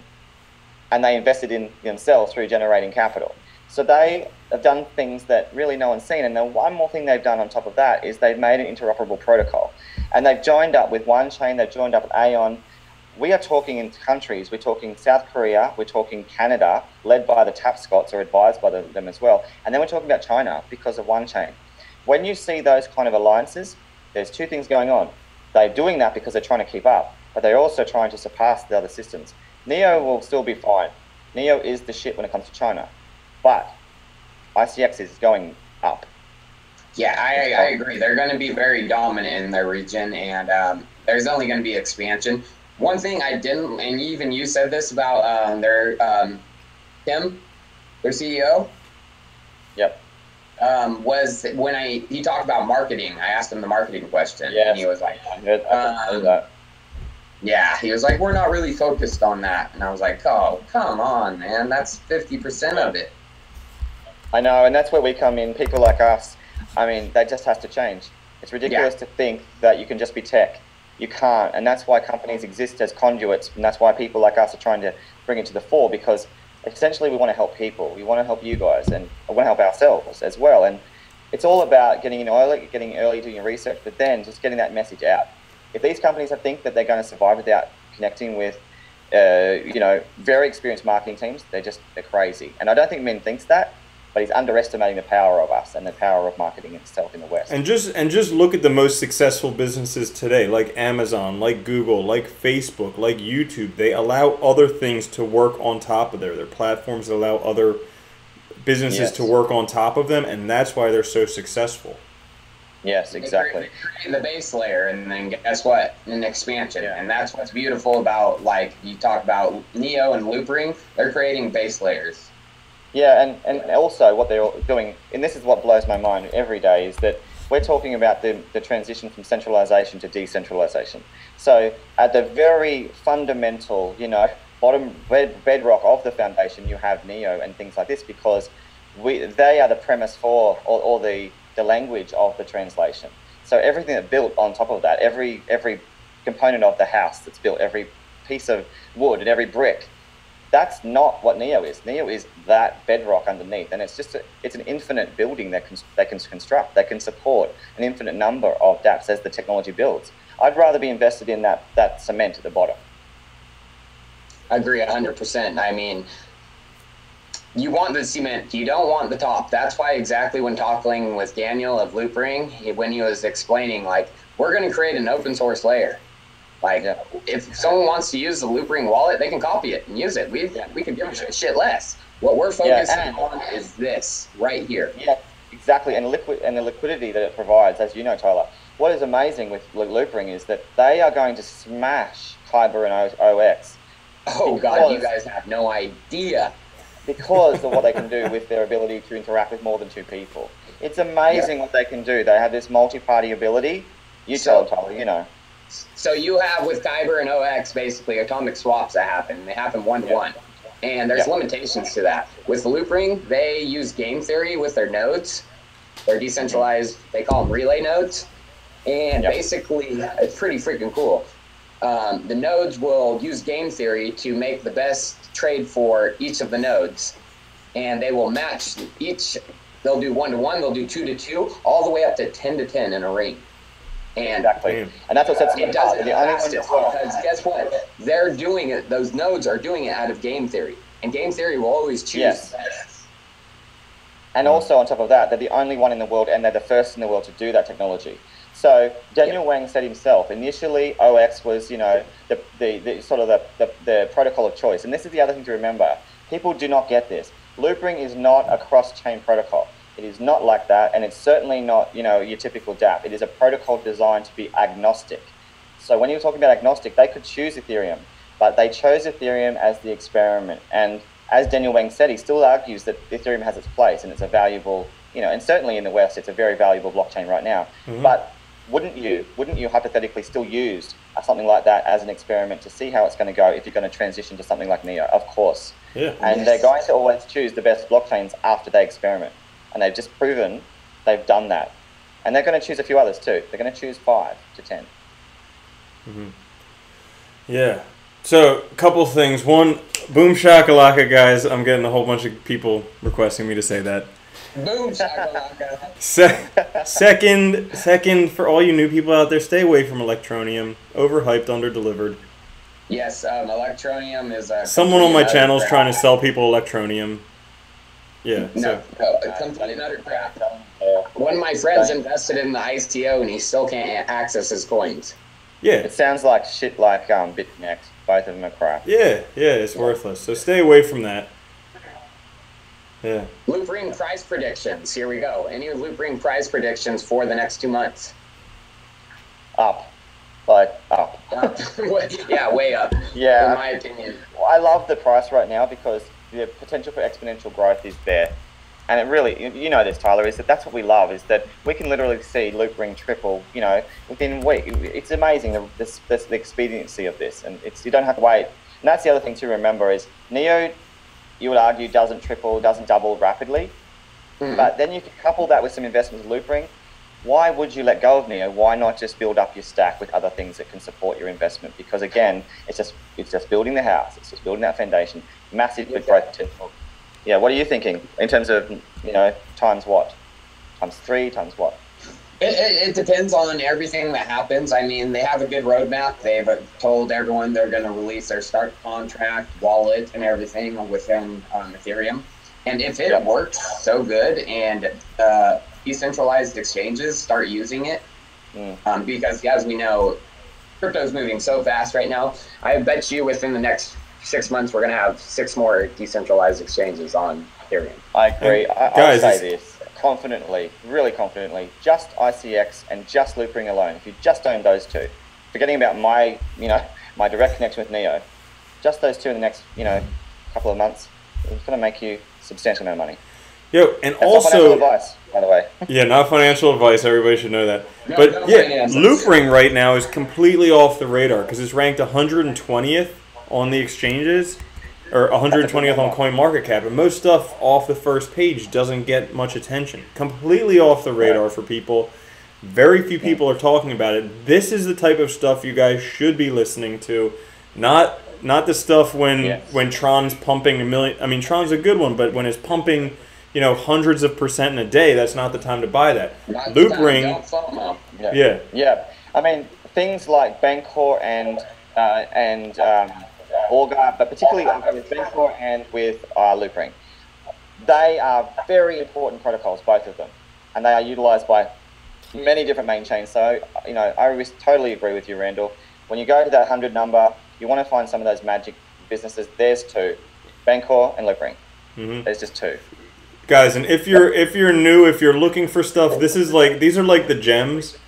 and they invested in themselves through generating capital. So they have done things that really no one's seen. And then one more thing they've done on top of that is they've made an interoperable protocol. And they've joined up with OneChain, they've joined up with Aeon. We are talking in countries, we're talking South Korea, we're talking Canada, led by the Tapscots or advised by them as well. And then we're talking about China because of OneChain. When you see those kind of alliances, there's two things going on. They're doing that because they're trying to keep up, but they're also trying to surpass the other systems. NEO will still be fine. NEO is the shit when it comes to China, but ICX is going up. Yeah, I agree. They're going to be very dominant in their region, and there's only going to be expansion. One thing I didn't, and even you said this about Tim, their CEO. Yep. Was when he talked about marketing. I asked him the marketing question, yes. And he was like, I heard that. Yeah, he was like, we're not really focused on that. And I was like, oh, come on, man. That's 50% of it. I know, and that's where we come in. People like us, I mean, that just has to change. It's ridiculous to think that you can just be tech. You can't, and that's why companies exist as conduits, and that's why people like us are trying to bring it to the fore, because essentially we want to help people. We want to help you guys, and we want to help ourselves as well. And it's all about getting in early, doing your research, but then just getting that message out. If these companies think that they're going to survive without connecting with, very experienced marketing teams, they're crazy. And I don't think Min thinks that, but he's underestimating the power of us and the power of marketing itself in the West. And just look at the most successful businesses today, like Amazon, like Google, like Facebook, like YouTube. They allow other things to work on top of their platforms that allow other businesses to work on top of them, and that's why they're so successful. Yes, exactly. They create the base layer, and then guess what? An expansion. And that's what's beautiful about, like, you talk about Neo and Loopring, they're creating base layers. Yeah, and also what they're doing, and this is what blows my mind every day, is that we're talking about the transition from centralization to decentralization. So at the very fundamental, bottom bedrock of the foundation, you have Neo and things like this, because they are the premise for, or the language of the translation. So everything that built on top of that, every component of the house that's built, every piece of wood and every brick, that's not what Neo is. Neo is that bedrock underneath, and it's an infinite building that can construct, that can support an infinite number of dApps as the technology builds. I'd rather be invested in that cement at the bottom. I agree 100%. I mean, you want the cement, you don't want the top. That's why exactly when talking with Daniel of Loopring, when he was explaining, like, we're going to create an open source layer. Like, if someone wants to use the Loopring wallet, they can copy it and use it. We can give a shit less. What we're focusing on is this right here. Yeah, exactly. And the liquidity that it provides, as you know, Tyler. What is amazing with Loopring is that they are going to smash Kyber and OX. Oh God, you guys have no idea. Because of what they can do with their ability to interact with more than two people. It's amazing what they can do. They have this multi-party ability. You tell them, Tyler, So you have with Kyber and OX basically atomic swaps that happen. They happen one-to-one. And there's limitations to that. With Loopring, they use game theory with their nodes. They're decentralized, they call them relay nodes. And basically, it's pretty freaking cool. The nodes will use game theory to make the best trade for each of the nodes. And they will match each. They'll do 1-to-1, they'll do 2-to-2, all the way up to 10-to-10 in a ring. And exactly. And that's what sets it does it fastest, because guess what? They're doing it, those nodes are doing it out of game theory. And game theory will always choose the best. And also on top of that, they're the only one in the world, and they're the first in the world to do that technology. So Daniel Wang said himself, initially OX was, the protocol of choice. And this is the other thing to remember. People do not get this. Loopring is not a cross-chain protocol. It is not like that, and it's certainly not, your typical dApp. It is a protocol designed to be agnostic. So when you're talking about agnostic, they could choose Ethereum, but they chose Ethereum as the experiment. And as Daniel Wang said, he still argues that Ethereum has its place and it's a valuable, and certainly in the West, it's a very valuable blockchain right now. Mm-hmm. But wouldn't you hypothetically still use something like that as an experiment to see how it's going to go if you're going to transition to something like Neo? Of course. Yeah. And they're going to always choose the best blockchains after they experiment. And they've just proven they've done that. And they're going to choose a few others too. They're going to choose 5 to 10. Mm-hmm. Yeah. So, a couple things. One, boom shakalaka, guys. I'm getting a whole bunch of people requesting me to say that. Boom shakalaka. Second, for all you new people out there, stay away from Electronium. Overhyped, underdelivered. Yes, Electronium is a... Someone on my channel is trying to sell people Electronium. Yeah. No, complete and utter crap. One of my friends invested in the ICO and he still can't access his coins. Yeah. It sounds like shit like BitConnect. Both of them are crap. Yeah, it's worthless. So stay away from that. Yeah. Loop ring price predictions. Here we go. Any loop ring price predictions for the next 2 months? Up. Like, up. Yeah, way up. Yeah. In my opinion. I love the price right now because the potential for exponential growth is there. And it really, you know this, Tyler, is that that's what we love, is that we can literally see loop ring triple, you know, within a week. It's amazing, the expediency of this. And you don't have to wait. And that's the other thing to remember is Neo, you would argue, doesn't triple, doesn't double rapidly. Mm-hmm. But then you can couple that with some investments in loop ring. Why would you let go of Neo? Why not just build up your stack with other things that can support your investment? Because again, it's just building the house. It's just building that foundation. Massive good growth potential. Yeah, what are you thinking in terms of, you know, times what? Times 3, times what? It depends on everything that happens. I mean, they have a good roadmap. They've told everyone they're going to release their start contract, wallet, and everything within Ethereum. And if it works so good and decentralized exchanges start using it, because as we know, crypto's moving so fast right now, I bet you within the next 6 months, we're going to have 6 more decentralized exchanges on Ethereum. I agree. I'll say this confidently, really confidently, just ICX and just loop ring alone. If you just own those two, forgetting about my direct connection with Neo, just those two in the next, couple of months, it's going to make you a substantial amount of money. Yo, and that's also, not financial advice, by the way. Yeah, not financial advice. Everybody should know that. But yeah, loop ring right now is completely off the radar because it's ranked 120th on the exchanges, or 120th on CoinMarketCap, and most stuff off the first page doesn't get much attention. Completely off the radar for people. Very few people are talking about it. This is the type of stuff you guys should be listening to, not the stuff when Tron's pumping a million. I mean, Tron's a good one, but when it's pumping, hundreds of percent in a day, that's not the time to buy that. Loop ring. Yeah. I mean, things like Bancor and Augur, but particularly with Bancor and with Loopring. They are very important protocols, both of them, and they are utilized by many different main chains. So, I totally agree with you, Randall. When you go to that 100 number, you want to find some of those magic businesses. There's 2, Bancor and Loopring. Mm-hmm. There's just 2. Guys, and if you're new, if you're looking for stuff, these are like the gems.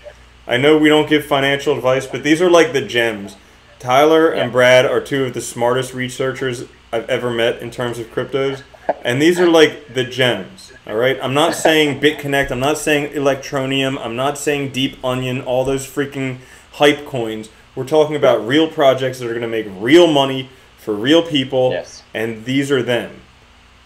I know we don't give financial advice, but these are like the gems. Tyler and Brad are 2 of the smartest researchers I've ever met in terms of cryptos, and these are like the gems, all right? I'm not saying BitConnect, I'm not saying Electronium, I'm not saying Deep Onion, all those freaking hype coins. We're talking about real projects that are going to make real money for real people, and these are them.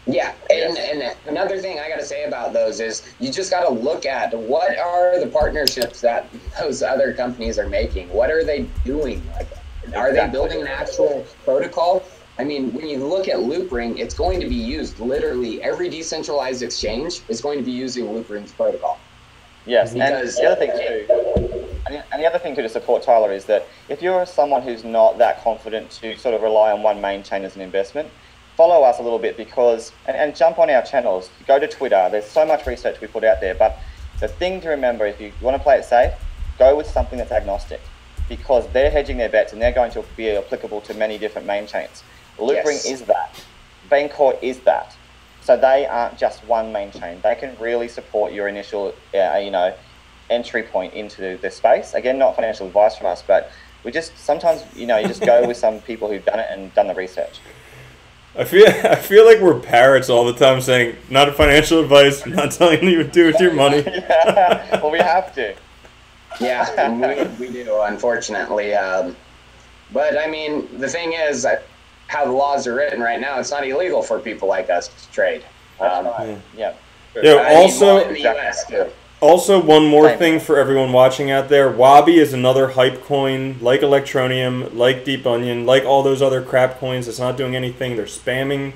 Yeah, and another thing I got to say about those is you just got to look at what are the partnerships that those other companies are making. What are they doing? Are they building an actual protocol? I mean, when you look at Loopring, it's going to be used literally every decentralized exchange is going to be using Loopring's protocol. Yes, because and the other thing too to support Tyler is that if you're someone who's not that confident to sort of rely on one main chain as an investment, follow us a little bit because and jump on our channels. Go to Twitter. There's so much research we put out there, but the thing to remember, if you want to play it safe, go with something that's agnostic, because they're hedging their bets and they're going to be applicable to many different main chains. Loopring is that. Bancor is that. So they aren't just one main chain. They can really support your initial, entry point into the space. Again, not financial advice from us, but we just sometimes, you just go with some people who've done it and done the research. I feel like we're parrots all the time saying, not financial advice, I'm not telling you what to do with your money. Well, we have to. Yeah, we do, unfortunately. But, I mean, the thing is, how the laws are written right now, it's not illegal for people like us to trade. That's right. Also, in the US, too. Also, one more thing for everyone watching out there. Wabi is another hype coin, like Electroneum, like Deep Onion, like all those other crap coins. It's not doing anything. They're spamming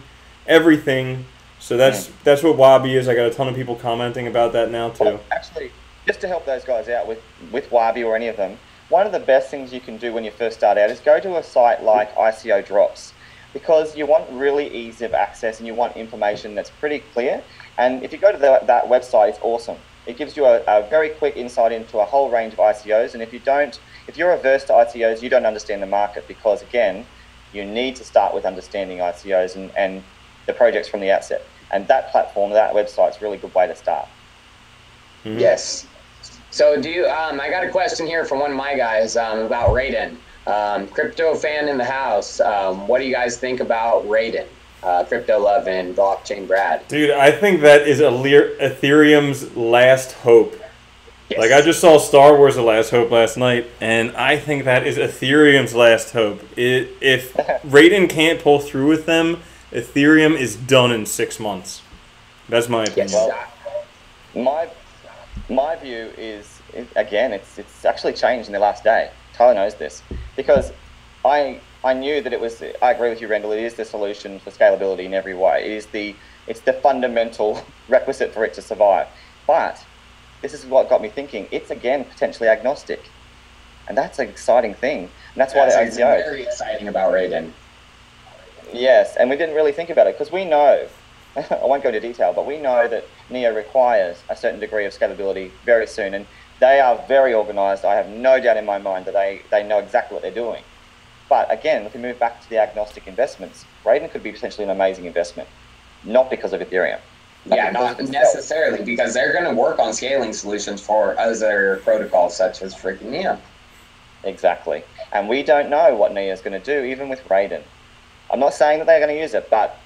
everything. So that's what Wabi is. I got a ton of people commenting about that now too. Well, actually, just to help those guys out with Wabi or any of them, one of the best things you can do when you first start out is go to a site like ICO Drops, because you want really ease of access and you want information that's pretty clear. And if you go to that website, it's awesome. It gives you a very quick insight into a whole range of ICOs. And if you're averse to ICOs, you don't understand the market, because again, you need to start with understanding ICOs and the projects from the outset. And that platform, that website's a really good way to start. Mm-hmm. Yes. So I got a question here from one of my guys about Raiden. Crypto fan in the house. What do you guys think about Raiden? Crypto Love and BlockchainBrad. Dude, I think that is Ethereum's last hope. Yes. Like, I just saw Star Wars: The Last Hope last night, and I think that is Ethereum's last hope. If Raiden can't pull through with them, Ethereum is done in 6 months. That's my opinion. Yes. Well, my view is, again, it's actually changed in the last day. Tyler knows this, because I knew that I agree with you, Rendell, it is the solution for scalability in every way. It's the fundamental requisite for it to survive. But this is what got me thinking. It's, again, potentially agnostic. And that's an exciting thing. And that's why it's very exciting about Raiden. Yes, and we didn't really think about it, because we know, I won't go into detail, but we know that NEO requires a certain degree of scalability very soon. And they are very organized. I have no doubt in my mind that they know exactly what they're doing. But again, if we move back to the agnostic investments, Raiden could be potentially an amazing investment, not because of Ethereum. Not necessarily, because they're going to work on scaling solutions for other protocols such as freaking NEO. Exactly. And we don't know what NEO is going to do, even with Raiden. I'm not saying that they're going to use it, but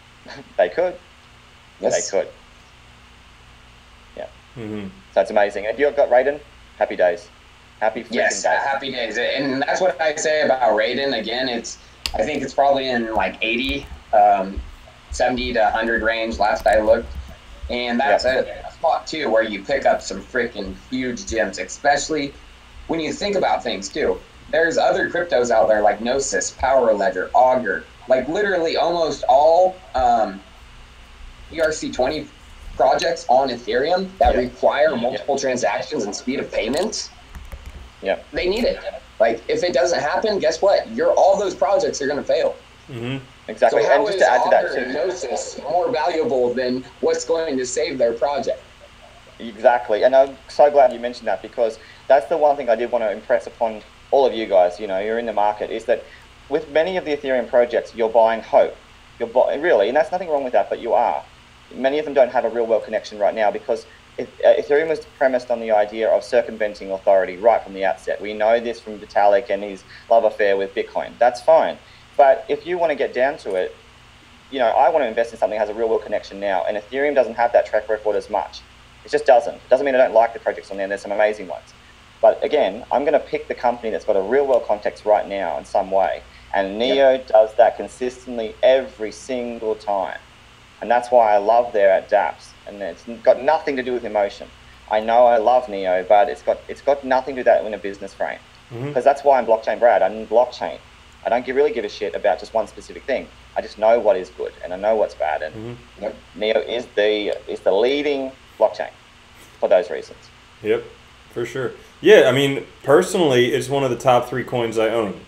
they could. Yes. They could. Yeah. Mm-hmm. So it's amazing. If you've got Raiden, happy days. Happy freaking days. Happy days. And that's what I say about Raiden. Again, I think it's probably in like 80, 70 to 100 range last I looked. And that's a spot too where you pick up some freaking huge gems, especially when you think about things too. There's other cryptos out there like Gnosis, Power Ledger, Augur, like literally almost all ERC20 projects on Ethereum that require multiple transactions and speed of payments. Yeah, they need it. Like, if it doesn't happen, guess what? All those projects are going to fail. Mm-hmm. Exactly. So how and just to add to that too, Gnosis more valuable than what's going to save their project? Exactly. And I'm so glad you mentioned that, because that's the one thing I did want to impress upon all of you guys. You know, you're in the market, is that with many of the Ethereum projects, you're buying hope. Really, and that's nothing wrong with that, but you are. Many of them don't have a real-world connection right now, because Ethereum was premised on the idea of circumventing authority right from the outset. We know this from Vitalik and his love affair with Bitcoin. That's fine. But if you want to get down to it, you know, I want to invest in something that has a real-world connection now, and Ethereum doesn't have that track record as much. It just doesn't. It doesn't mean I don't like the projects on there. There's some amazing ones. But again, I'm going to pick the company that's got a real-world context right now in some way. And NEO does that consistently every single time. And that's why I love there at dApps. And it's got nothing to do with emotion. I know I love NEO, but it's got nothing to do with that in a business frame. Because that's why I'm blockchain-brad. I'm blockchain. I don't really give a shit about just one specific thing. I just know what is good and I know what's bad. And NEO is the leading blockchain for those reasons. Yep, for sure. Yeah, I mean, personally, it's one of the top 3 coins I own.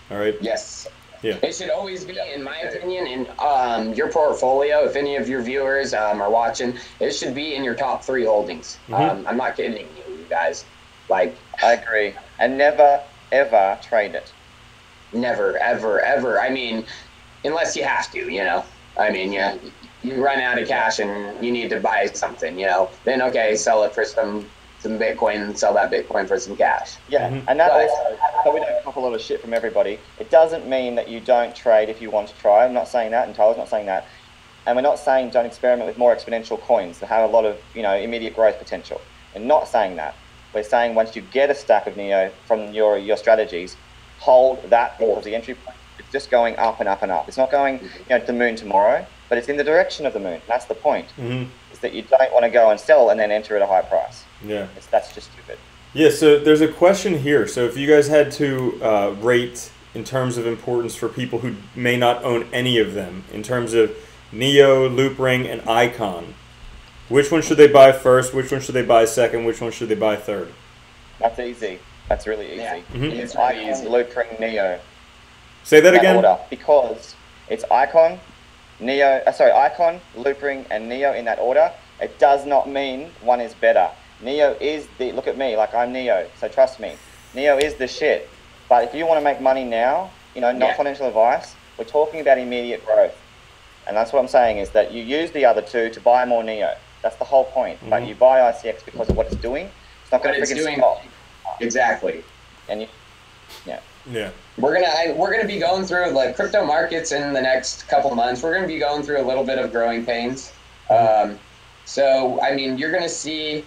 All right. Yes. Yeah. It should always be, in my opinion, in your portfolio. If any of your viewers are watching, it should be in your top 3 holdings. I'm not kidding you guys. Like, I agree. And never, ever trade it. Never, ever, ever. I mean, unless you have to, you know. I mean, you run out of cash and you need to buy something, you know. Then, okay, sell it for some Bitcoin and sell that Bitcoin for some cash. Yeah, and that also, so we don't cop a lot of shit from everybody. It doesn't mean that you don't trade if you want to try. I'm not saying that, and Tyler's not saying that. And we're not saying don't experiment with more exponential coins that have a lot of, you know, immediate growth potential. We're not saying that. We're saying once you get a stack of NEO from your strategies, hold that because the entry point, it's just going up and up and up. It's not going, you know, to the moon tomorrow. but it's in the direction of the moon. That's the point. Is that you don't want to go and sell and then enter at a high price. Yeah. That's just stupid. Yeah, so there's a question here. So if you guys had to rate in terms of importance for people who may not own any of them, in terms of Neo, Loopring, and Icon, which one should they buy first? Which one should they buy second? Which one should they buy third? That's easy. That's really easy. Yeah. It's Icon, Loopring, Neo. Say that again? Order, because it's Icon, Neo, Icon, Loopring, and Neo in that order. It does not mean one is better. Neo is look at me, like I'm Neo, so trust me. Neo is the shit. But if you want to make money now, not financial advice, we're talking about immediate growth. And that's what I'm saying, is that you use the other two to buy more Neo. That's the whole point. But you buy ICX because of what it's doing. It's not going to freaking stop. Exactly. And Yeah. We're gonna be going through like crypto markets in the next couple of months. We're gonna be going through a little bit of growing pains. So I mean, you're gonna see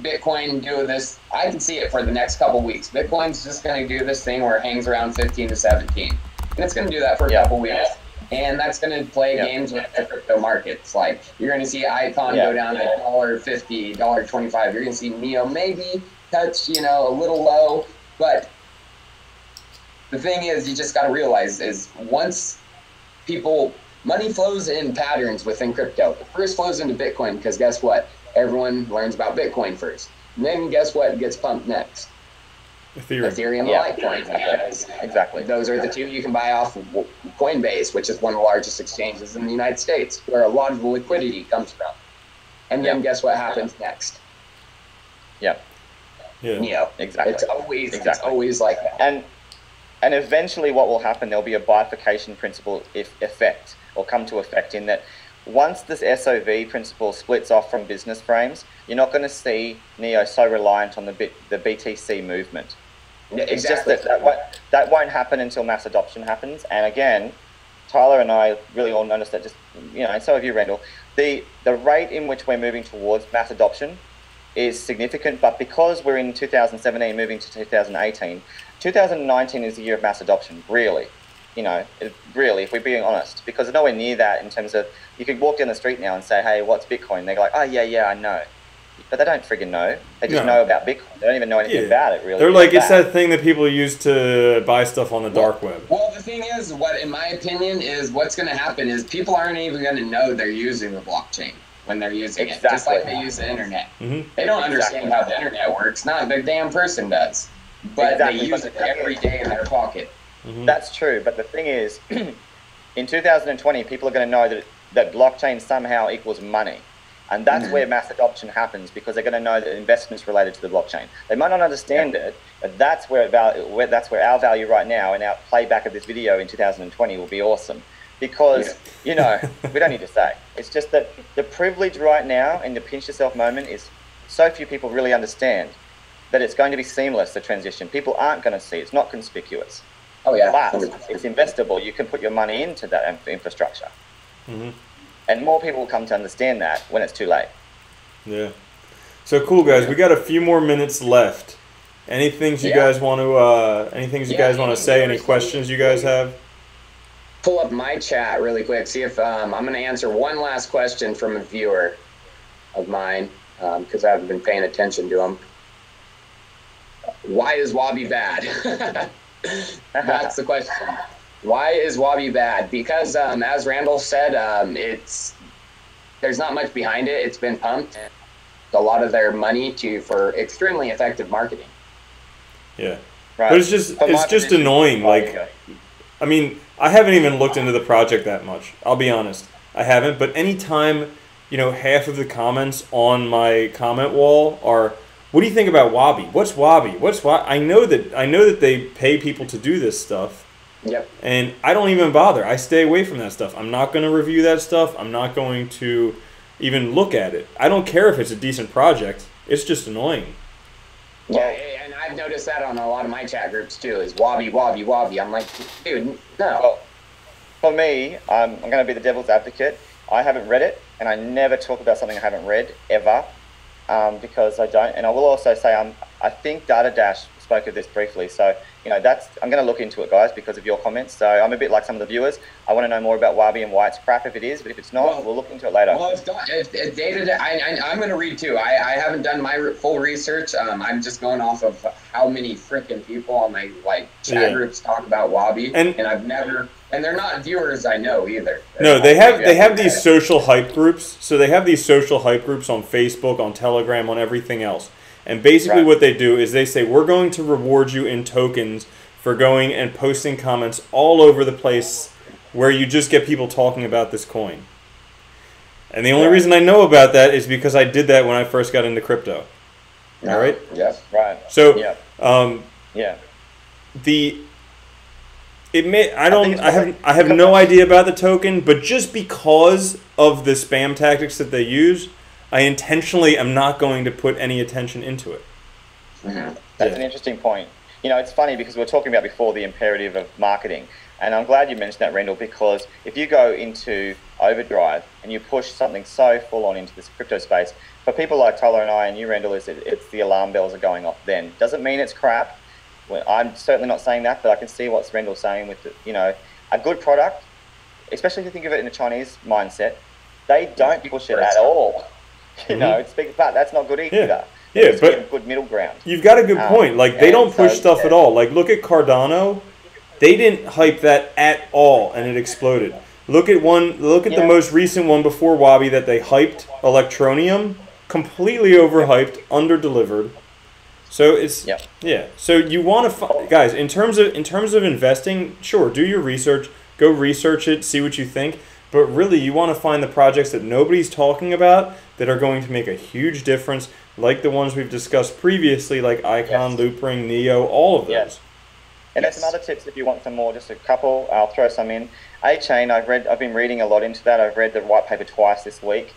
Bitcoin do this. I can see it for the next couple of weeks. Bitcoin's just gonna do this thing where it hangs around 15 to 17, and it's gonna do that for a couple weeks. And that's gonna play games with the crypto markets. Like you're gonna see Icon go down to $1.50, $1.25. You're gonna see Neo maybe touch a little low, but the thing is, you just got to realize is once money flows in patterns within crypto. It first flows into Bitcoin because guess what? Everyone learns about Bitcoin first. And then guess what gets pumped next? Ethereum and Litecoin. Exactly. Those are the two you can buy off of Coinbase, which is one of the largest exchanges in the United States, where a lot of the liquidity comes from. And then guess what happens next? Yeah. Neo. Exactly. It's always like that. And eventually what will happen, there'll be a bifurcation principle effect, or come to effect, in that once this SOV principle splits off from business frames, you're not going to see Neo so reliant on the BTC movement. It's just that won't happen until mass adoption happens. And again, Tyler and I really all noticed that, just, and so have you, Randall, the rate in which we're moving towards mass adoption is significant, but because we're in 2017 moving to 2018, 2019 is the year of mass adoption, really. Really, if we're being honest, because it's nowhere near that in terms of, you could walk down the street now and say, hey, what's Bitcoin? They go like, oh, yeah, I know. But they don't friggin' know. They just know about Bitcoin. They don't even know anything about it, really. They're like, it's that thing that people use to buy stuff on the dark web. Well, the thing is, in my opinion, is what's going to happen is people aren't even going to know they're using the blockchain when they're using it, just like they use the internet. They don't understand how the internet works. Not the damn person does. But they use it every day in their pocket. That's true, but the thing is, in 2020, people are going to know that blockchain somehow equals money. And that's where mass adoption happens, because they're going to know that investments related to the blockchain. They might not understand it, but that's where our value right now, and our playback of this video in 2020 will be awesome. Because, we don't need to say. It's just that the privilege right now in the pinch yourself moment is so few people really understand that it's going to be seamless, the transition. People aren't going to see. It's not conspicuous. Oh, yeah. But it's investable. You can put your money into that infrastructure. And more people will come to understand that when it's too late. Yeah. So cool, guys. We got a few more minutes left. Any things you guys want to say? Any questions you guys have? Pull up my chat really quick. See if I'm going to answer one last question from a viewer of mine, because I haven't been paying attention to them. Why is Wabi bad? That's the question. Why is Wabi bad? Because as Randall said, there's not much behind it. It's been pumped a lot of their money for extremely effective marketing. Yeah, right. But it's just annoying. Like, I mean, I haven't even looked into the project that much. I'll be honest, I haven't. But anytime, half of the comments on my comment wall are, what do you think about Wabi? What's Wabi? I know that they pay people to do this stuff. Yep. And I don't even bother. I stay away from that stuff. I'm not going to review that stuff. I'm not going to even look at it. I don't care if it's a decent project. It's just annoying. Yeah, and I've noticed that on a lot of my chat groups too, is Wabi, Wabi, Wabi. I'm like, dude, no. Well, for me, I'm going to be the devil's advocate. I haven't read it, and I never talk about something I haven't read, ever. Because I don't. And I will also say, I think Data Dash spoke of this briefly. So, you know, I'm going to look into it, guys, because of your comments. So I'm a bit like some of the viewers. I want to know more about Wabi and why it's crap if it is, but if it's not, we'll look into it later. Well, it's data. I'm going to read too. I haven't done my full research. I'm just going off of how many freaking people on my chat groups talk about Wabi, and I've never. And they're not viewers I know either. No, they have these social hype groups. So they have these social hype groups on Facebook, on Telegram, on everything else. And basically what they do is they say, we're going to reward you in tokens for going and posting comments all over the place where you just get people talking about this coin. And the only reason I know about that is because I did that when I first got into crypto. All right? Yes, right. So, I have no idea about the token, but just because of the spam tactics that they use, I intentionally am not going to put any attention into it. Mm-hmm. That's an interesting point. You know, it's funny because we were talking about before the imperative of marketing, and I'm glad you mentioned that, Rendell, because if you go into overdrive and you push something so full on into this crypto space, for people like Tyler and I and you, Rendell, it's the alarm bells are going off then. Doesn't mean it's crap. Well, I'm certainly not saying that, but I can see what Rendell's saying with, a good product, especially if you think of it in a Chinese mindset, they don't push it at all. You know, but that's not good either. Yeah, but a good middle ground. You've got a good point. Like, they don't push stuff at all. Like, look at Cardano. They didn't hype that at all, and it exploded. Look at the most recent one before Wabi that they hyped, Electronium, completely overhyped, underdelivered. So it's So you want to guys, in terms of investing, sure, do your research, go research it, see what you think. But really, you want to find the projects that nobody's talking about that are going to make a huge difference, like the ones we've discussed previously, like Icon, Loopring, Neo, all of those. And there's some other tips if you want some more, just a couple. I'll throw some in. A-Chain, I've been reading a lot into that. I've read the white paper twice this week.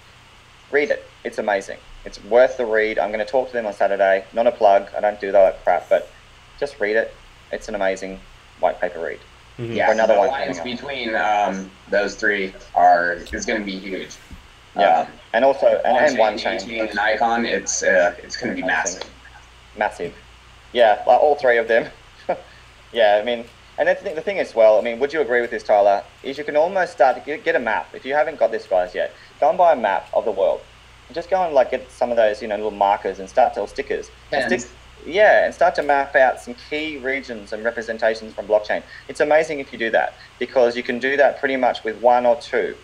Read it. It's amazing. It's worth the read. I'm going to talk to them on Saturday. Not a plug. I don't do that crap, but just read it. It's an amazing white paper read. Mm-hmm. Yeah, another one lines between those three is going to be huge. Yeah, and also one chain and Icon, it's going to be massive. Yeah, like all three of them. Yeah, I mean, and that's the thing as well. I mean, would you agree with this, Tyler? Is you can almost start to get a map. If you haven't got this, guys, yet, go and buy a map of the world. Just go and get some of those little markers and stickers. And start to map out some key regions and representations from blockchain. It's amazing if you do that, because you can do that pretty much with one or two.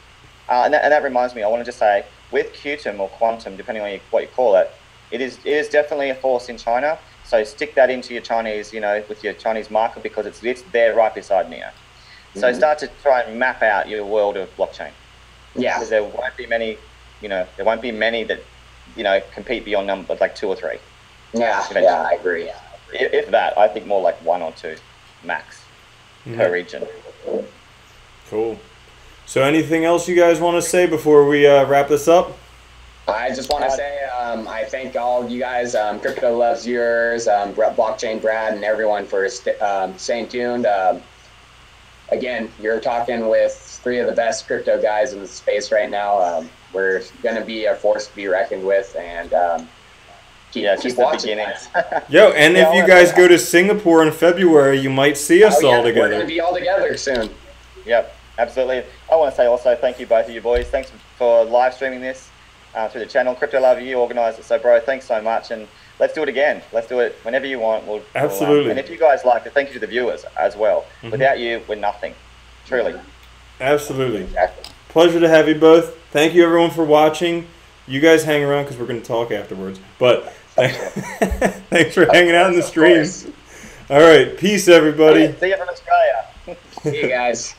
And that reminds me, I want to just say, with Qtum or Quantum, depending on what you call it, it is definitely a force in China. So stick that into your Chinese, with your Chinese marker, because it's there right beside Neo. So start to try and map out your world of blockchain. Yeah. Because there won't be many, that, compete beyond number like 2 or 3. Yeah, I agree. If that, I think more like 1 or 2 max per region. Cool. So anything else you guys want to say before we wrap this up? I just want to say I thank all of you guys, Crypto Loves Yours, BlockchainBrad, and everyone for staying tuned. Again, you're talking with 3 of the best crypto guys in the space right now. We're going to be a force to be reckoned with, and keep watching. Yo, and if you guys go to Singapore in February, you might see us all together. We're going to be all together soon. Yep, absolutely. I want to say also thank you both of you boys. Thanks for live streaming this through the channel. Crypto Love, you organised it, so bro, thanks so much, and let's do it again. Let's do it whenever you want. Absolutely. And if you guys like it, thank you to the viewers as well. Without you, we're nothing. Truly. Absolutely. Exactly. Pleasure to have you both. Thank you everyone for watching. You guys hang around because we're going to talk afterwards. But thanks for hanging out in the streams. All right. Peace, everybody. See you from Australia. See you guys.